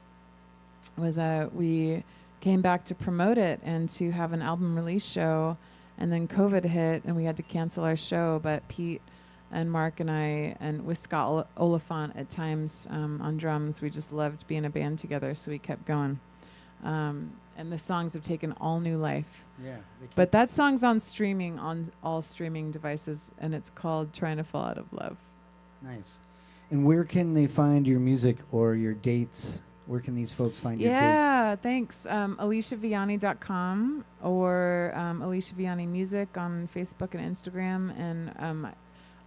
Was we came back to promote it and to have an album release show, and then COVID hit and we had to cancel our show. But Pete and Mark and I, and with Scott Oliphant at times on drums, we just loved being a band together, so we kept going. And the songs have taken all new life. Yeah. But that song's on streaming, on all streaming devices, and it's called Trying to Fall Out of Love. Nice. And where can they find your music or your dates? Where can these folks find your dates? Yeah, thanks. AliciaViani.com or Alicia Viani Music on Facebook and Instagram. And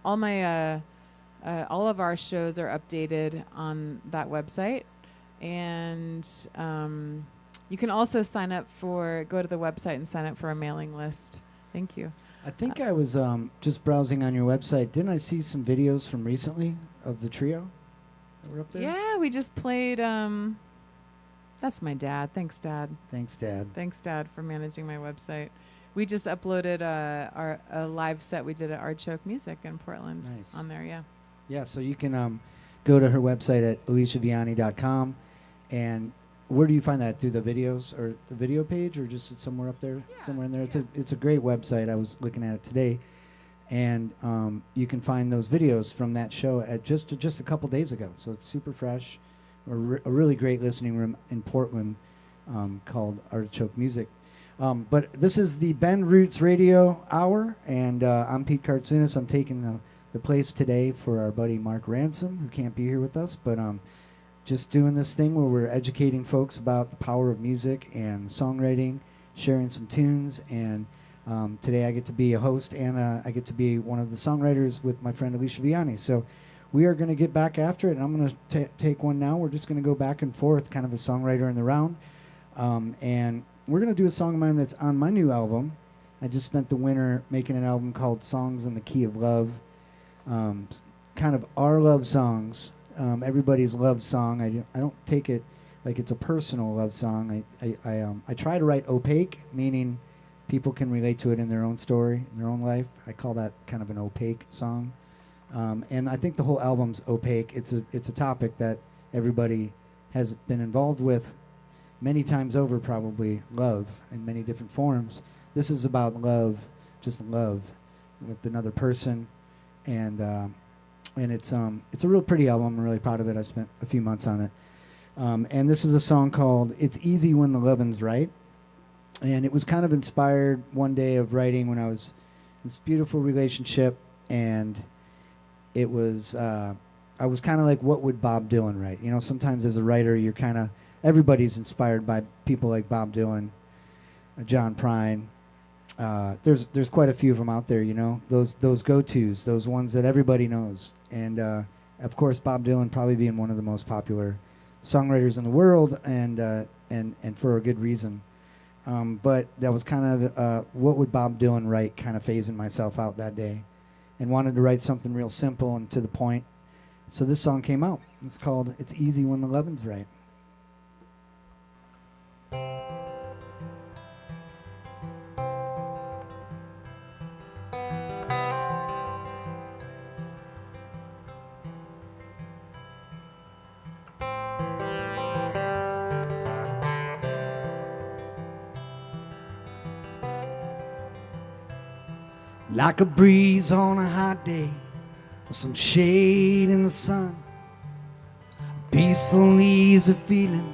all of our shows are updated on that website. And you can also go to the website and sign up for a mailing list. Thank you. I think I was just browsing on your website. Didn't I see some videos from recently of the trio that were up there? Yeah, we just played. That's my dad. Thanks, Dad. Thanks, Dad. Thanks, Dad, for managing my website. We just uploaded a live set we did at Artichoke Music in Portland. Nice. On there, yeah. Yeah, so you can go to her website at aliciaviani.com. And where do you find that? Through the videos or the video page, or just somewhere up there? Yeah, Somewhere in there? yeah. It's a great website. I was looking at it today. And you can find those videos from that show at just a couple days ago. So it's super fresh. A really great listening room in Portland called Artichoke Music. But this is the Bend Roots Radio Hour, and I'm Pete Kartsounes. I'm taking the place today for our buddy Mark Ransom, who can't be here with us, but just doing this thing where we're educating folks about the power of music and songwriting, sharing some tunes, and today I get to be a host, and I get to be one of the songwriters with my friend Alicia Viani. So we are going to get back after it, and I'm going to take one now. We're just going to go back and forth, kind of a songwriter in the round. And we're going to do a song of mine that's on my new album. I just spent the winter making an album called Songs in the Key of Love. Kind of our love songs, everybody's love song. I don't take it like it's a personal love song. I try to write opaque, meaning people can relate to it in their own story, in their own life. I call that kind of an opaque song. And I think the whole album's opaque. It's a topic that everybody has been involved with many times over, probably, love in many different forms. This is about love, just love with another person, and it's a real pretty album. I'm really proud of it. I spent a few months on it. And this is a song called It's Easy When the Lovin's Right. And it was kind of inspired one day of writing when I was in this beautiful relationship, and it was I was kind of like, what would Bob Dylan write? You know, sometimes as a writer, you're kind of, everybody's inspired by people like Bob Dylan, John Prine. There's quite a few of them out there, you know, those go-tos, those ones that everybody knows. And of course, Bob Dylan probably being one of the most popular songwriters in the world, and for a good reason. But that was kind of what would Bob Dylan write, kind of phasing myself out that day, and wanted to write something real simple and to the point. So this song came out. It's called It's Easy When the Lovin's Right. Like a breeze on a hot day, or some shade in the sun. Peaceful, easy feeling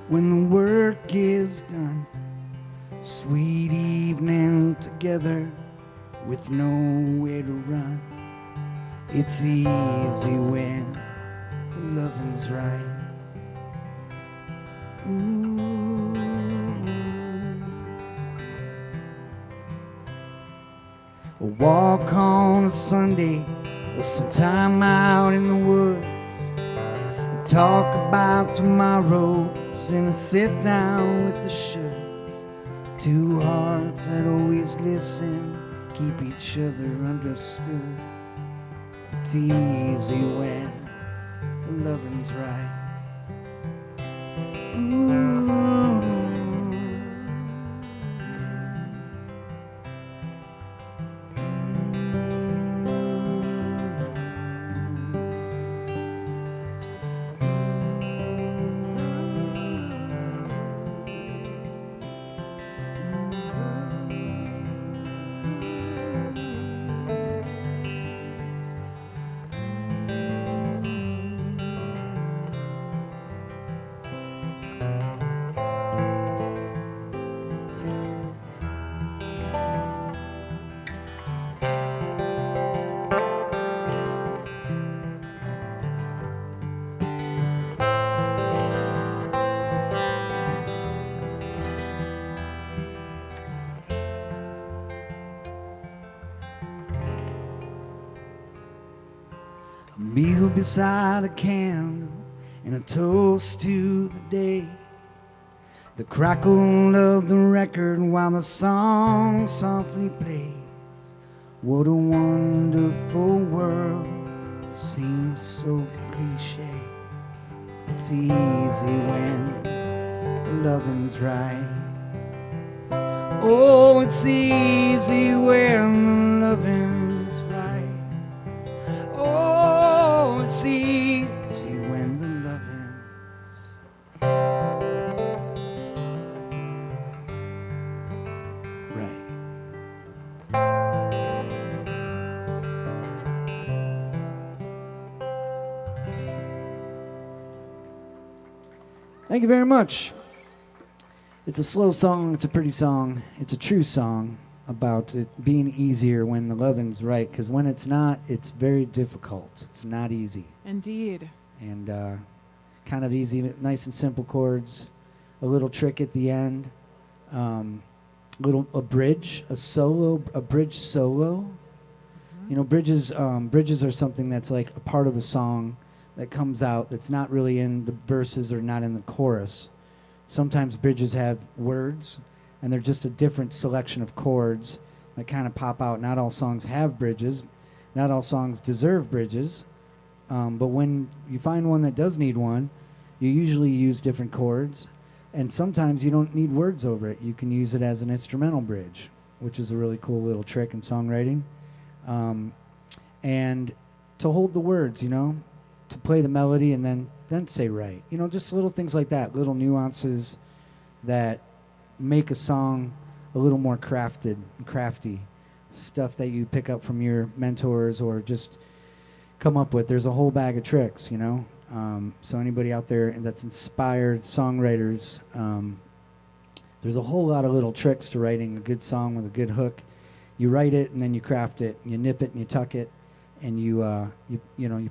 when the work is done. Sweet evening together with nowhere to run. It's easy when the loving's right. Ooh. A walk on a Sunday, or some time out in the woods. talk about tomorrows and sit down with the shoulds. Two hearts that always listen, keep each other understood. It's easy when the loving's right. Ooh. A meal beside a candle and a toast to the day. The crackle of the record while the song softly plays. What a wonderful world, seems so cliche. It's easy when the loving's right. Oh, it's easy when the loving's right. Oh, it's easy when the loving's right. Thank you very much. It's a slow song, it's a pretty song, it's a true song about it being easier when the loving's right, because when it's not, it's very difficult. It's not easy. Indeed. And kind of easy, nice and simple chords, a little trick at the end, a bridge, a bridge solo. You know, bridges are something that's like a part of a song that comes out that's not really in the verses or not in the chorus. Sometimes bridges have words, and they're just a different selection of chords that kind of pop out. Not all songs have bridges. Not all songs deserve bridges. But when you find one that does need one, you usually use different chords. And sometimes you don't need words over it. You can use it as an instrumental bridge, which is a really cool little trick in songwriting. And to hold the words, you know, to play the melody and then say right. You know, just little things like that, little nuances that make a song a little more crafty. Stuff that you pick up from your mentors or just come up with. There's a whole bag of tricks, you know. So anybody out there that's inspired songwriters, there's a whole lot of little tricks to writing a good song with a good hook. You write it and then you craft it. You nip it and you tuck it. And you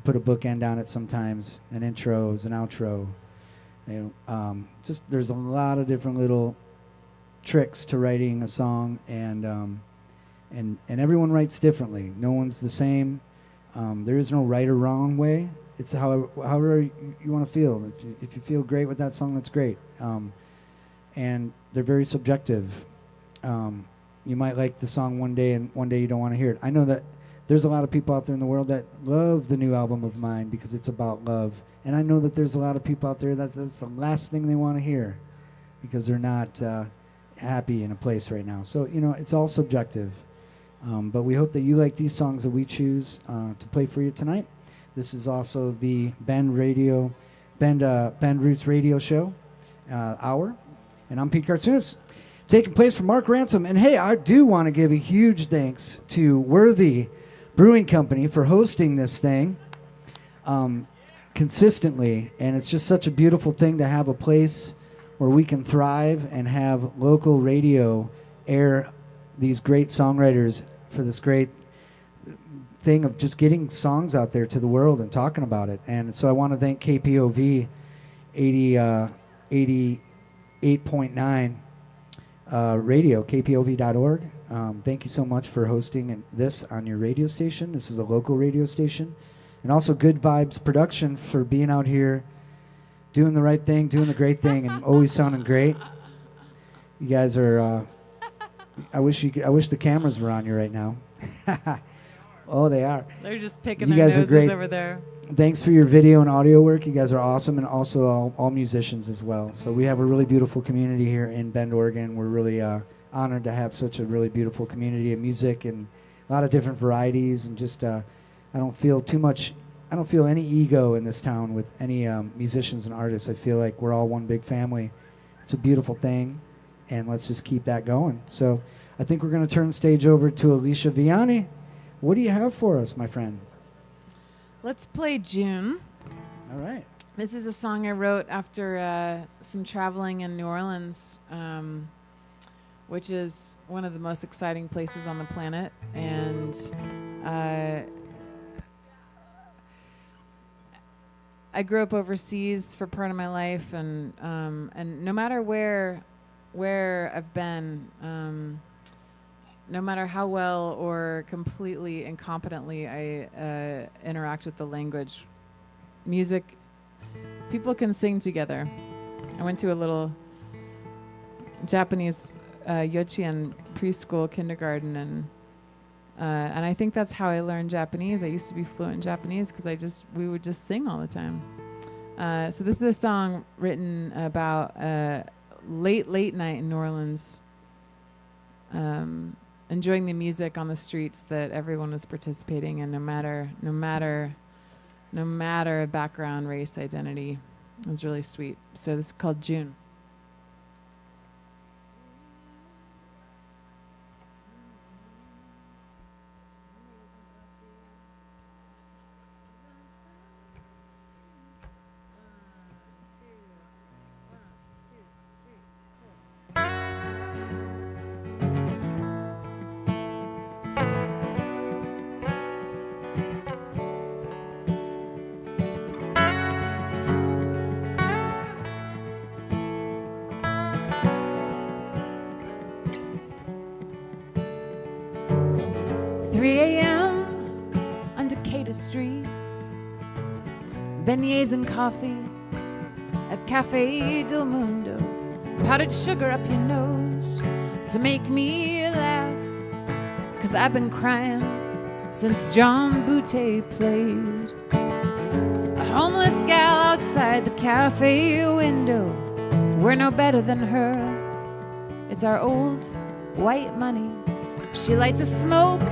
put a bookend on it sometimes, an intro, an outro. Just there's a lot of different little tricks to writing a song, and everyone writes differently. No one's the same. There is no right or wrong way. It's however you want to feel. If you feel great with that song, that's great. And they're very subjective. You might like the song one day, and one day you don't want to hear it. I know that. There's a lot of people out there in the world that love the new album of mine because it's about love. And I know that there's a lot of people out there that's the last thing they want to hear because they're not happy in a place right now. So, you know, it's all subjective. But we hope that you like these songs that we choose to play for you tonight. This is also the Bend Roots Radio Show hour. And I'm Pete Kartsounes, taking place from Mark Ransom. And hey, I do want to give a huge thanks to Worthy Brewing Company for hosting this thing consistently, and it's just such a beautiful thing to have a place where we can thrive and have local radio air these great songwriters for this great thing of just getting songs out there to the world and talking about it. And so I want to thank KPOV 88.9 radio, kpov.org. Thank you so much for hosting this on your radio station. This is a local radio station. And also Good Vibes Production for being out here doing the right thing, doing the great thing, and always sounding great. You guys are. I wish the cameras were on you right now. Oh, they are. They're just picking You their guys are noses great. over there. Thanks for your video and audio work. You guys are awesome, and also all musicians as well. So we have a really beautiful community here in Bend, Oregon. We're really honored to have such a really beautiful community of music and a lot of different varieties. And just I don't feel any ego in this town with any musicians and artists. I feel like we're all one big family. It's a beautiful thing, and let's just keep that going. So I think we're going to turn the stage over to Alicia Viani. What do you have for us, my friend? Let's play June. All right. This is a song I wrote after some traveling in New Orleans, which is one of the most exciting places on the planet. And I grew up overseas for part of my life, and no matter where I've been, no matter how well or completely incompetently I interact with the language, music, people can sing together. I went to a little Japanese Yochien preschool kindergarten, and I think that's how I learned Japanese. I used to be fluent in Japanese because we would just sing all the time. So this is a song written about late night in New Orleans, enjoying the music on the streets that everyone was participating in, no matter background, race, identity. It was really sweet. So this is called June. Street, beignets and coffee at Cafe Del Mundo, powdered sugar up your nose to make me laugh, 'cause I've been crying since John Boutté played. A homeless gal outside the cafe window, we're no better than her. It's our old white money. She lights a smoke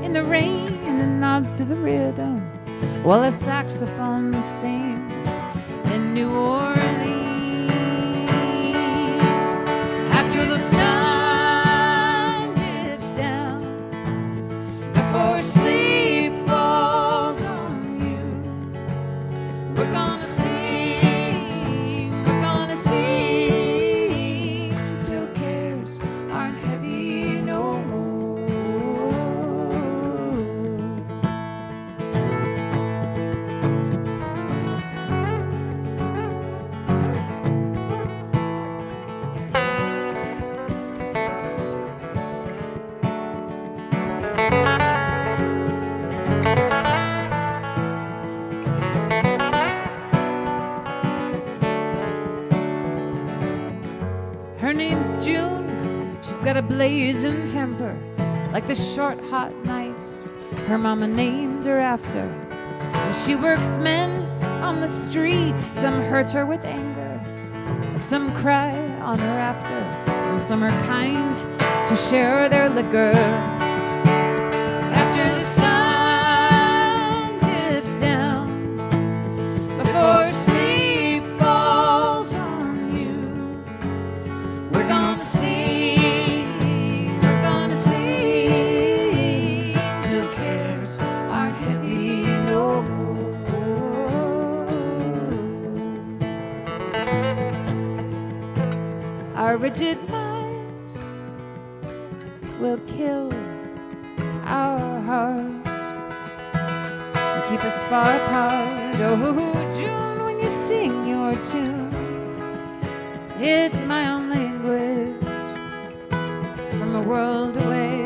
in the rain and nods to the rhythm while a saxophone sings in New Orleans. After the sun dips down, before sleep falls on you, we're gonna sing till cares aren't heavy no more. Her name's June, she's got a blazing temper, like the short hot nights her mama named her after. And she works men on the street, some hurt her with anger, some cry on her after, and some are kind to share their liquor. After the sun dips down, before sleep falls on you, we're gonna sing till cares aren't heavy no more. Our rigid minds will kill our hearts and keep us far apart. Oh, June, when you sing your tune, it's my own language from a world away.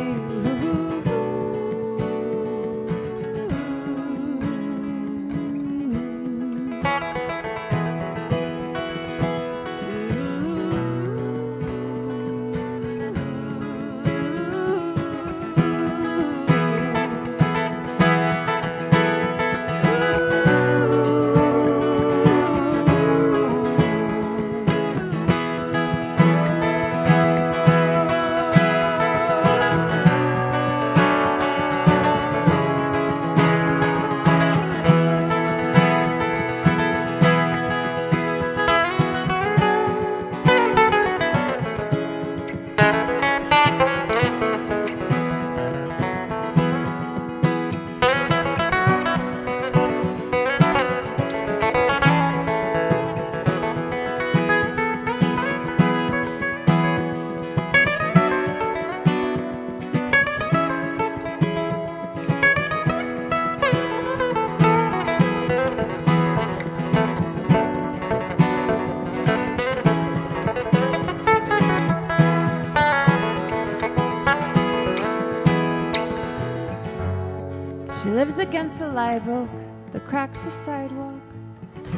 lives against the live oak that cracks the sidewalk,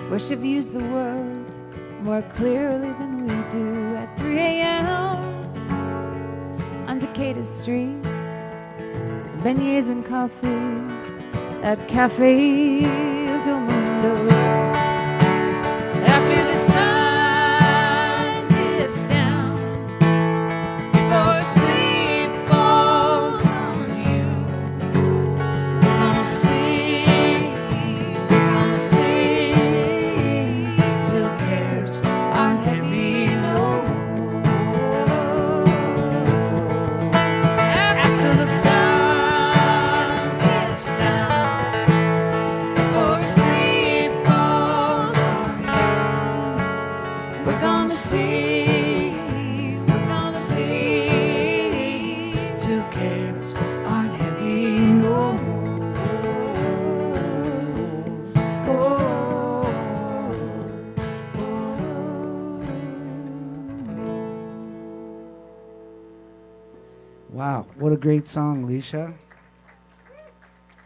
where she views the world more clearly than we do at 3 a.m. on Decatur Street. Beignets and coffee at Cafe Del Mundo. After the sun dips down, before sleep falls on you, we're gonna sing till cares aren't heavy no more. After the sun dips down, before sleep falls on you, we're gonna sing till cares aren't heavy no more. Wow, what a great song, Alicia.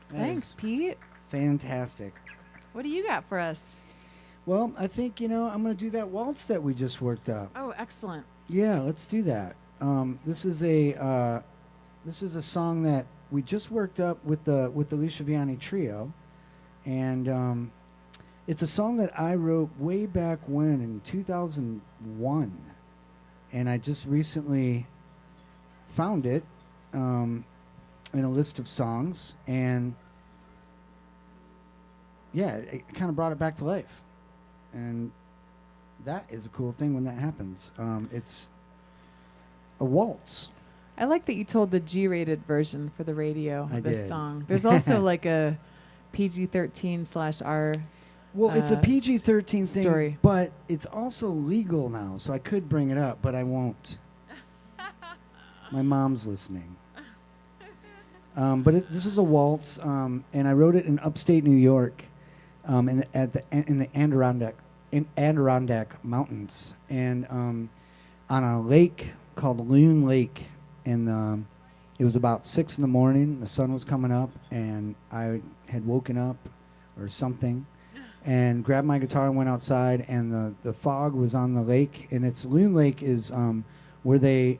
That Thanks, is Pete. fantastic. What do you got for us? Well, I think, I'm going to do that waltz that we just worked up. Oh, excellent. Yeah, let's do that. This is a song that we just worked up with the Alicia Viani trio, and it's a song that I wrote way back when in 2001, and I just recently found it in a list of songs, and yeah, it kind of brought it back to life, and that is a cool thing when that happens. It's a waltz. I like that you told the G-rated version for the radio I of this did. song. There's also like a PG-13/R. Well, it's a PG-13 thing, story. but it's also legal now, so I could bring it up, but I won't. My mom's listening. But this is a waltz, and I wrote it in upstate New York, in the Adirondack Mountains, and on a lake called Loon Lake, and it was about 6 a.m. The sun was coming up, and I had woken up or something, and grabbed my guitar and went outside, and the fog was on the lake, and it's Loon Lake is where they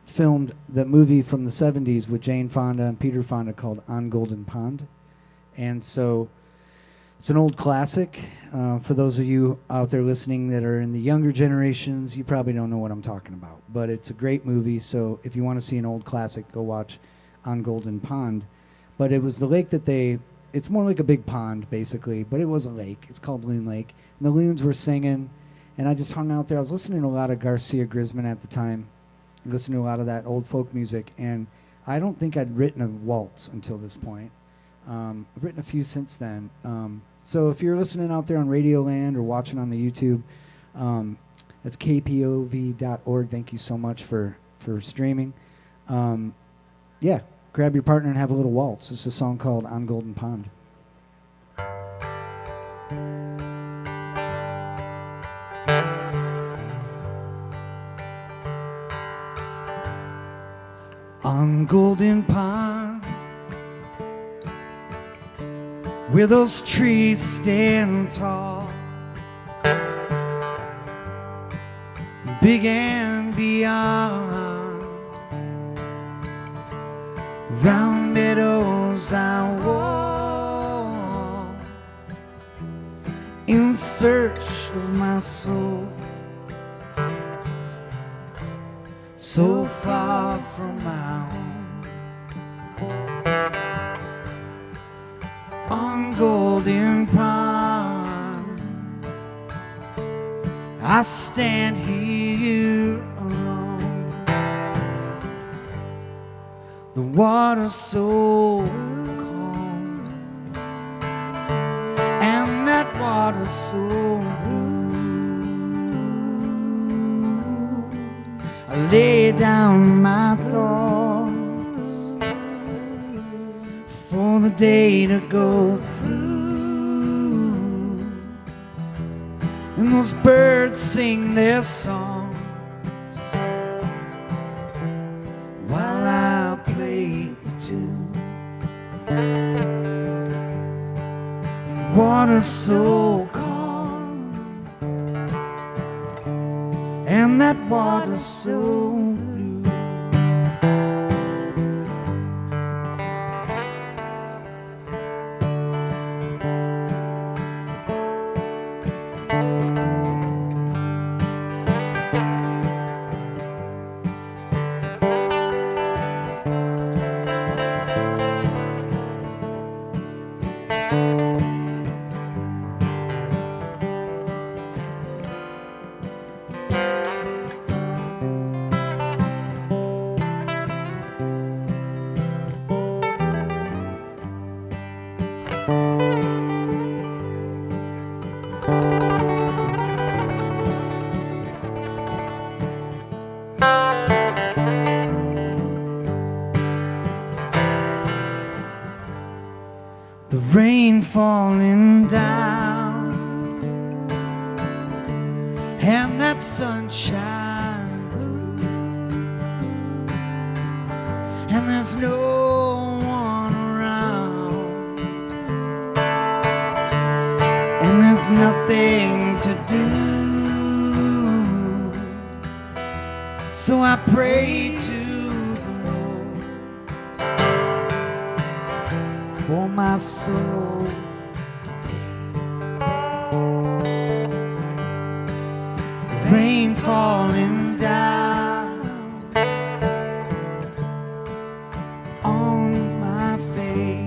filmed that movie from the 70s with Jane Fonda and Peter Fonda called On Golden Pond. And so it's an old classic. For those of you out there listening that are in the younger generations, you probably don't know what I'm talking about. But it's a great movie, so if you want to see an old classic, go watch On Golden Pond. But it was the lake that it's more like a big pond, basically, but it was a lake. It's called Loon Lake. And the loons were singing, and I just hung out there. I was listening to a lot of Garcia Grisman at the time, listening to a lot of that old folk music, and I don't think I'd written a waltz until this point. I've written a few since then. So if you're listening out there on Radio Land or watching on the YouTube, that's kpov.org. Thank you so much for streaming. Yeah, grab your partner and have a little waltz. It's a song called On Golden Pond. On Golden Pond, where those trees stand tall, big and beyond, round meadows I walk, in search of my soul, so far from my home. On Golden Pond, I stand here alone. The water's so calm, and that water's so blue. I lay down my thoughts for the day to go through, and those birds sing their songs while I play the tune. water so calm, and that water so blue. The rain falling down, and that sun shining through, and there's no one around, and there's nothing to do. So I pray to the Lord for my soul today. Rain falling down on my face.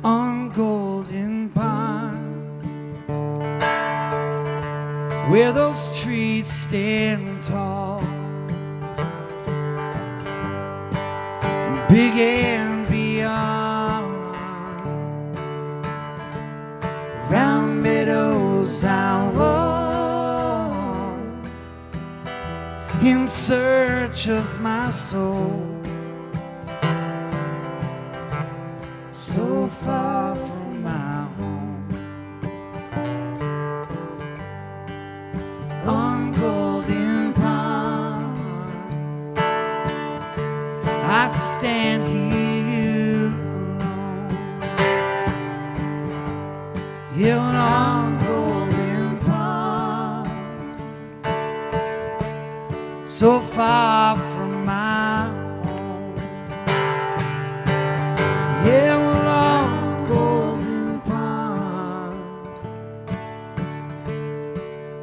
On Golden Pond, where those trees stand tall, big and beyond, round meadows I walk, in search of my soul. So far from my home, on Golden Pond, I stand here alone. Yeah, on Golden Pond, so far from my home. Yeah,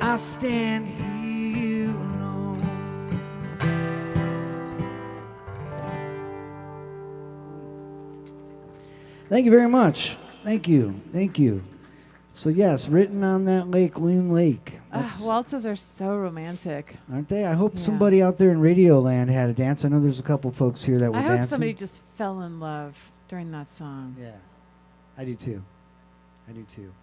I stand here alone. Thank you very much. Thank you. Thank you. So yes, written on that lake, Loon Lake. Waltzes are so romantic. Aren't they? I hope Yeah. somebody out there in Radio Land had a dance. I know there's a couple folks here that were I dancing. hope somebody just fell in love during that song. Yeah, I do too. I do too.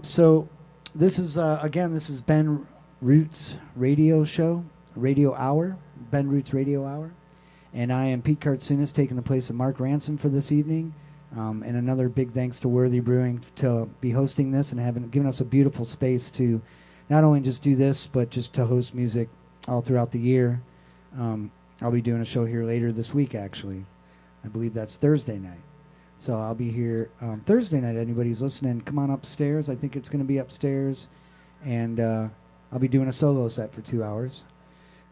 So this is again, this is Ben Roots Radio Show, Radio Hour, Ben Roots Radio Hour, and I am Pete Kartsounes, taking the place of Mark Ransom for this evening. And another big thanks to Worthy Brewing to be hosting this and having given us a beautiful space to not only just do this, but just to host music all throughout the year. I'll be doing a show here later this week, actually. I believe that's Thursday night. So I'll be here Thursday night. Anybody who's listening, come on upstairs. I think it's going to be upstairs. And I'll be doing a solo set for 2 hours.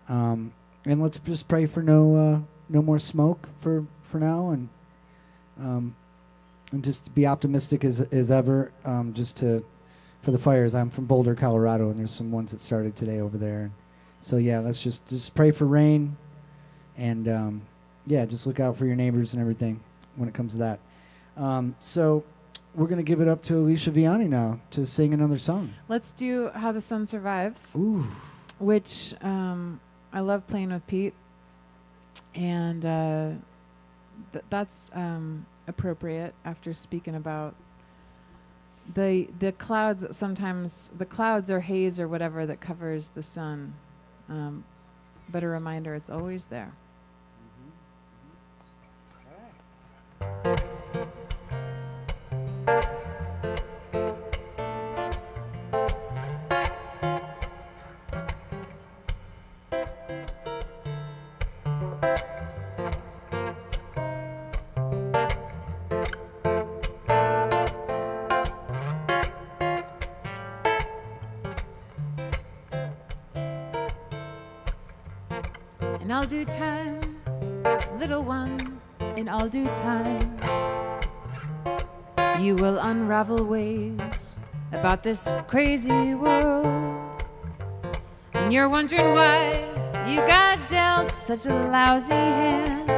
And let's just pray for no more smoke for now. And just be optimistic as ever, for the fires. I'm from Boulder, Colorado, and there's some ones that started today over there. So yeah, let's just pray for rain, and yeah, just look out for your neighbors and everything when it comes to that. So we're going to give it up to Alicia Viani now to sing another song. Let's do How the Sun Survives, Ooh. which I love playing with Pete. And that's appropriate after speaking about the clouds. Sometimes the clouds or haze or whatever that covers the sun. But a reminder, it's always there. In all due time, little one, in all due time, you will unravel ways about this crazy world. And you're wondering why you got dealt such a lousy hand.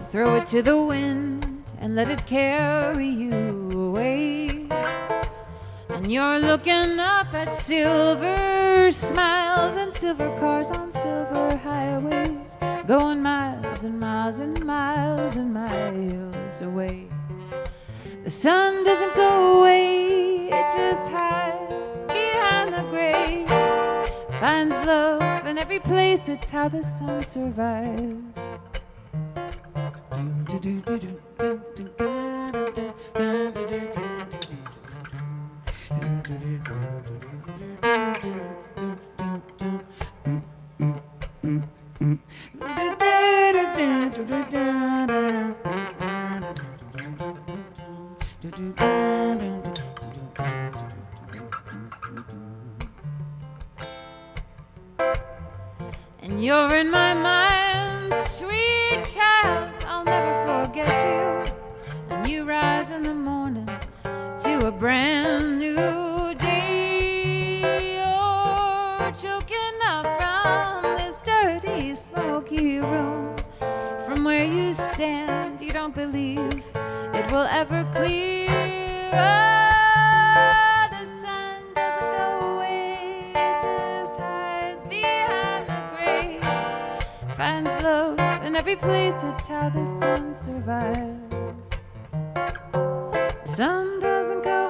Throw it to the wind and let it carry you away. And you're looking up at silver smiles and silver cars on silver highways, going miles and miles and miles and miles away. The sun doesn't go away, it just hides behind the gray. Finds love in every place, it's how the sun survives. And you're in my mind, sweet child, I'll never forget you. And you rise in the morning to a brand new day. You're choking up from this dirty, smoky room. From where you stand, you don't believe it will ever clear. Oh, the sun doesn't go away, it just hides behind the gray. Finds love in every place, it's how the sun survives. The sun doesn't go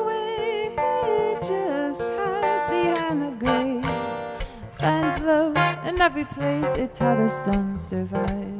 away, it just hides behind the gray. Finds love in every place, it's how the sun survives.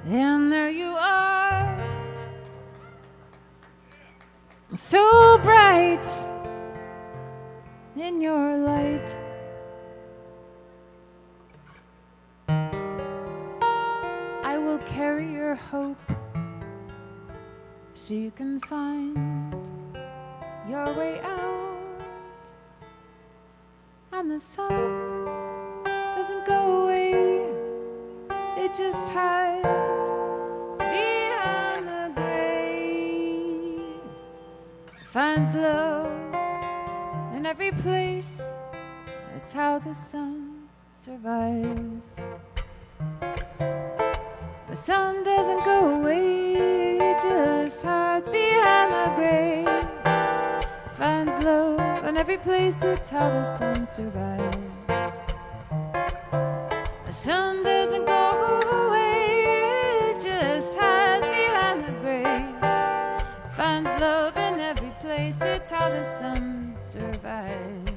And there you are, so bright in your light. hope so you can find your way out. And the sun doesn't go away, it just hides behind the gray. Finds love in every place, that's how the sun survives. The sun doesn't go away, it just hides behind the gray. Finds love in every place, it's how the sun survives. The sun doesn't go away, it just hides behind the gray. Finds love in every place, it's how the sun survives.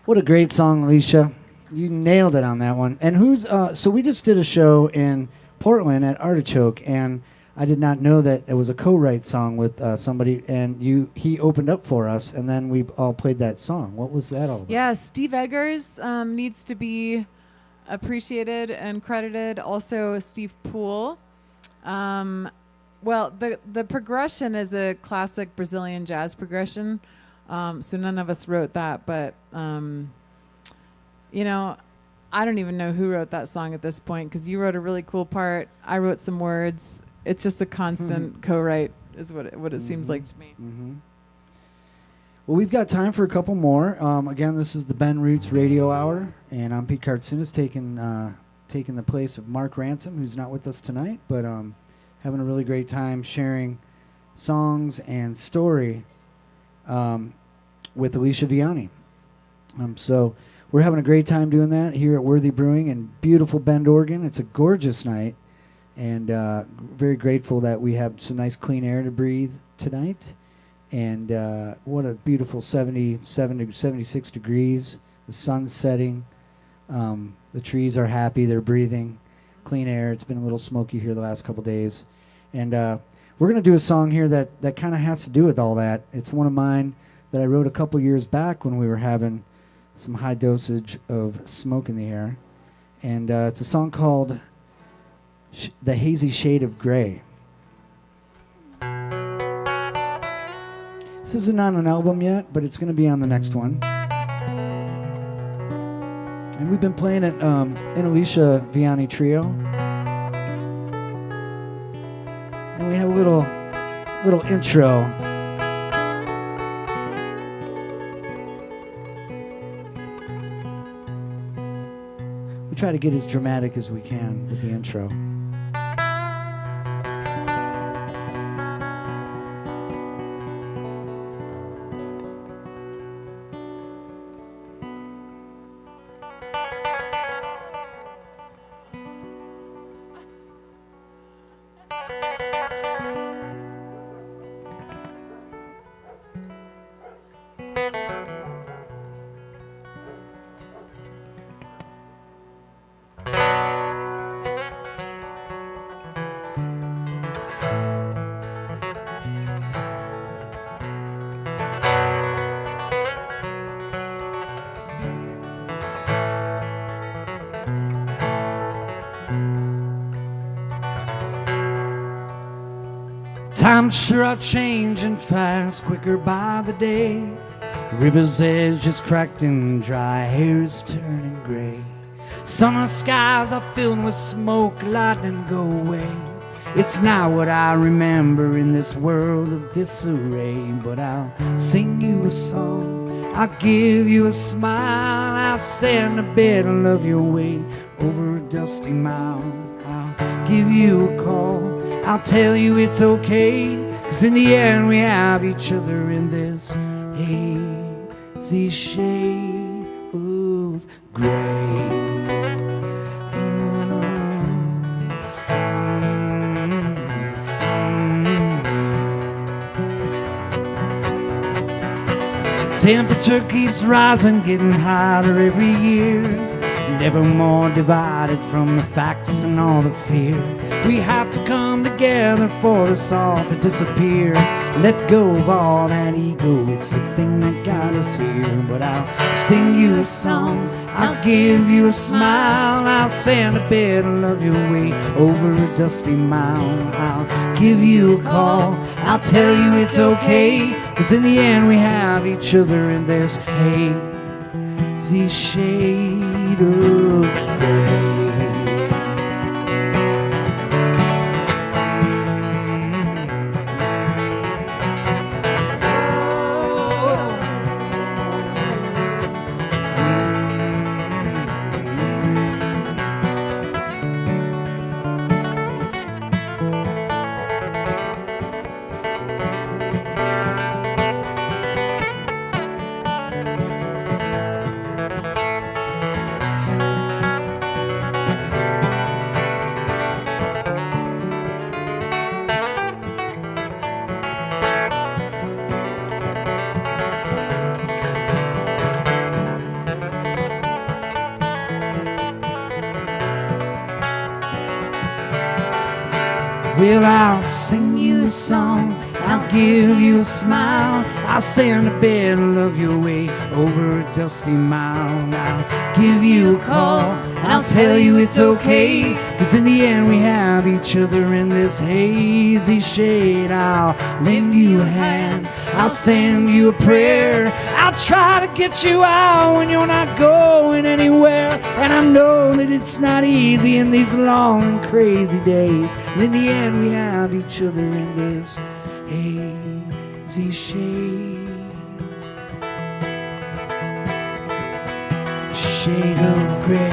What a great song, Alicia. You nailed it on that one. And who's so we just did a show in Portland at Artichoke, and I did not know that it was a co-write song with somebody, and he opened up for us, and then we all played that song. What was that all about? Yeah, Steve Eggers needs to be appreciated and credited. Also, Steve Poole. Well, the progression is a classic Brazilian jazz progression, so none of us wrote that, but you know, I don't even know who wrote that song at this point, because you wrote a really cool part. I wrote some words. It's just a constant co-write is what it seems like to me. Mm-hmm. Well, we've got time for a couple more. Again, this is the Ben Roots Radio Hour, and I'm Pete Kartsounes taking the place of Mark Ransom, who's not with us tonight, but having a really great time sharing songs and story with Alicia Viani. So we're having a great time doing that here at Worthy Brewing in beautiful Bend, Oregon. It's a gorgeous night, and very grateful that we have some nice clean air to breathe tonight. And what a beautiful 77 to 76 degrees. The sun's setting. The trees are happy. They're breathing clean air. It's been a little smoky here the last couple days. And we're going to do a song here that kind of has to do with all that. It's one of mine that I wrote a couple years back when we were having some high dosage of smoke in the air. And it's a song called The Hazy Shade of Gray. This isn't on an album yet, but it's going to be on the next one. And we've been playing it in Alicia Viani Trio. And we have a little intro. We try to get as dramatic as we can with the intro. Times sure are changing fast, quicker by the day. River's edge is cracked and dry, hair's turning gray. Summer skies are filled with smoke, lightning go away. It's not what I remember in this world of disarray. But I'll sing you a song, I'll give you a smile, I'll send a bit of love your way over a dusty mile. I'll give you a call, I'll tell you it's okay, 'cause in the end we have each other in this hazy shade of gray. Temperature keeps rising, getting hotter every year. Never more divided from the facts and all the fear. We have to come together for this all to disappear. Let go of all that ego, it's the thing that got us here. But I'll sing you a song, I'll give you a smile, I'll send a bit of love your way over a dusty mile. I'll give you a call, I'll tell you it's okay, 'cause in the end we have each other in this hazy shade of gray. Well, I'll sing you a song, I'll give you a smile, I'll send a bit of love your way over a dusty mile. I'll give you a call, I'll tell you it's okay, 'cause in the end we have each other in this hazy shade. I'll lend you a hand, I'll send you a prayer, I'll try to get you out when you're not going anywhere. And I know that it's not easy in these long and crazy days. And in the end we have each other in this hazy shade, shade of gray.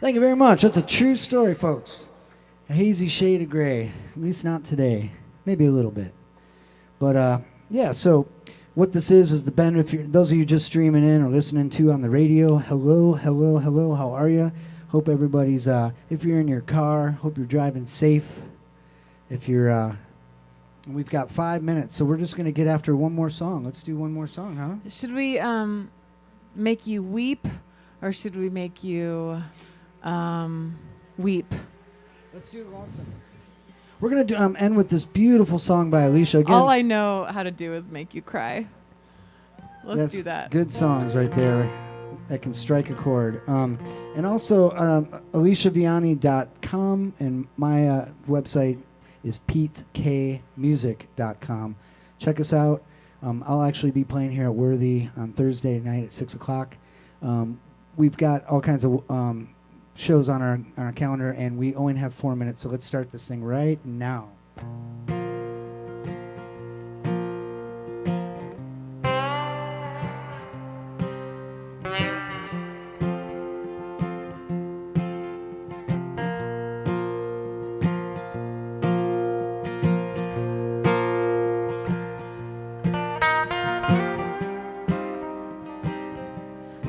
Thank you very much. That's a true story, folks. A hazy shade of gray. At least not today. Maybe a little bit. But yeah, so what this is the band. If you're, those of you just streaming in or listening to on the radio, hello, hello, hello. How are you? Hope everybody's. If you're in your car, hope you're driving safe. If you're, we've got 5 minutes, so we're just gonna get after one more song. Let's do one more song, huh? Should we make you weep, or should we make you weep? Let's do Lonesome. We're gonna do, end with this beautiful song by Alicia. Again, All I know how to do is make you cry. Let's do that. Good songs right there that can strike a chord. And also AliciaViani.com, and my website is PeteKmusic.com. Check us out. I'll actually be playing here at Worthy on Thursday night at 6 o'clock. We've got all kinds of shows on our calendar, and we only have 4 minutes, so let's start this thing right now.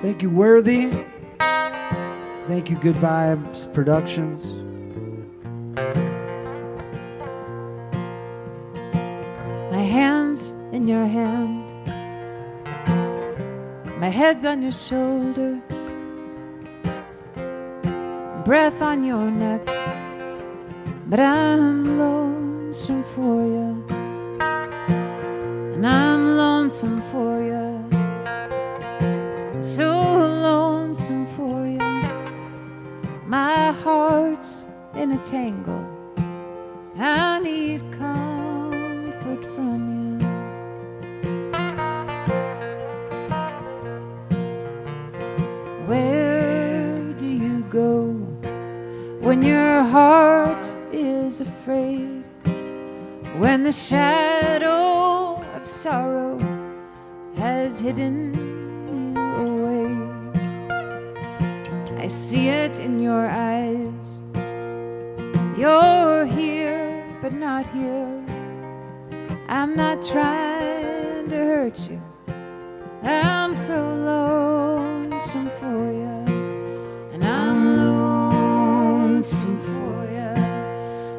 Thank you, Worthy. Thank you, Good Vibes Productions. My hand's in your hand, my head's on your shoulder, breath on your neck, but I'm lonesome for you, and I'm lonesome for you, so lonesome for you. My heart's in a tangle, I need comfort from you. Where do you go when your heart is afraid? When the shadow of sorrow has hidden you away? I see it in your eyes. You're here, but not here. I'm not trying to hurt you. I'm so lonesome for you, and I'm lonesome for you,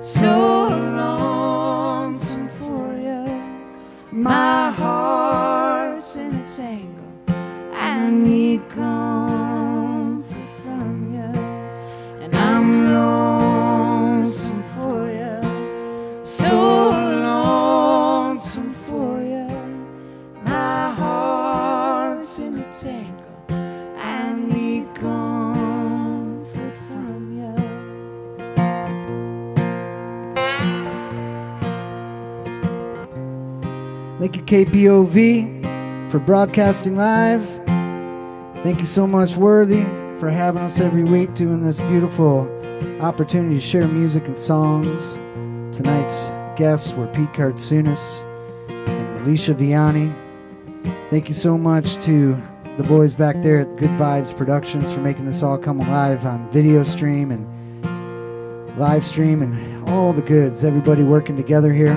so lonesome for you. My heart's in a tangle, I need comfort from you, and I'm lonesome for you, so lonesome for you. My heart's in a tangle, I need comfort from you. Thank you, KPOV, for broadcasting live. Thank you so much, Worthy, for having us every week, doing this beautiful opportunity to share music and songs. Tonight's guests were Pete Kartsounes and Alicia Viani. Thank you so much to the boys back there at Good Vibes Productions for making this all come alive on video stream and live stream and all the goods. Everybody working together here.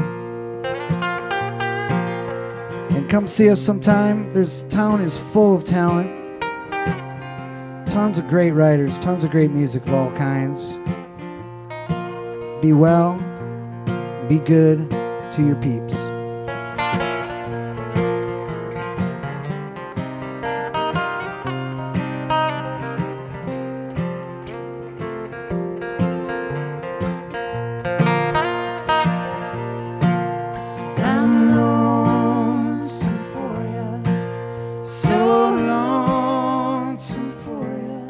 And come see us sometime. Town is full of talent. Tons of great writers, tons of great music of all kinds. Be well, be good to your peeps. I'm lonesome for you, so lonesome for you.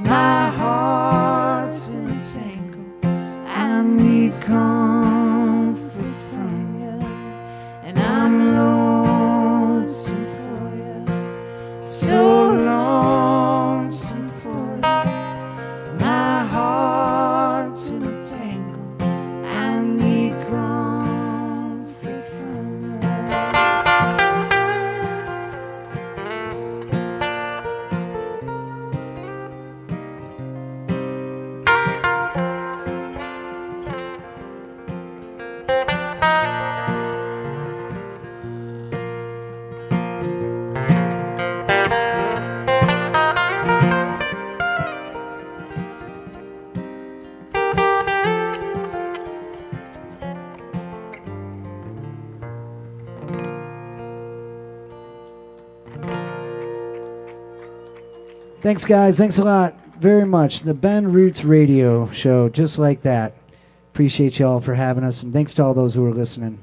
My heart's in a tangle, I need comfort from you, and I'm lonesome for you, so lonesome for you. My heart's in a tangle, I need comfort from you. Thanks, guys. Thanks a lot. Very much. The Ben Roots Radio Show, just like that. Appreciate y'all for having us, and thanks to all those who are listening.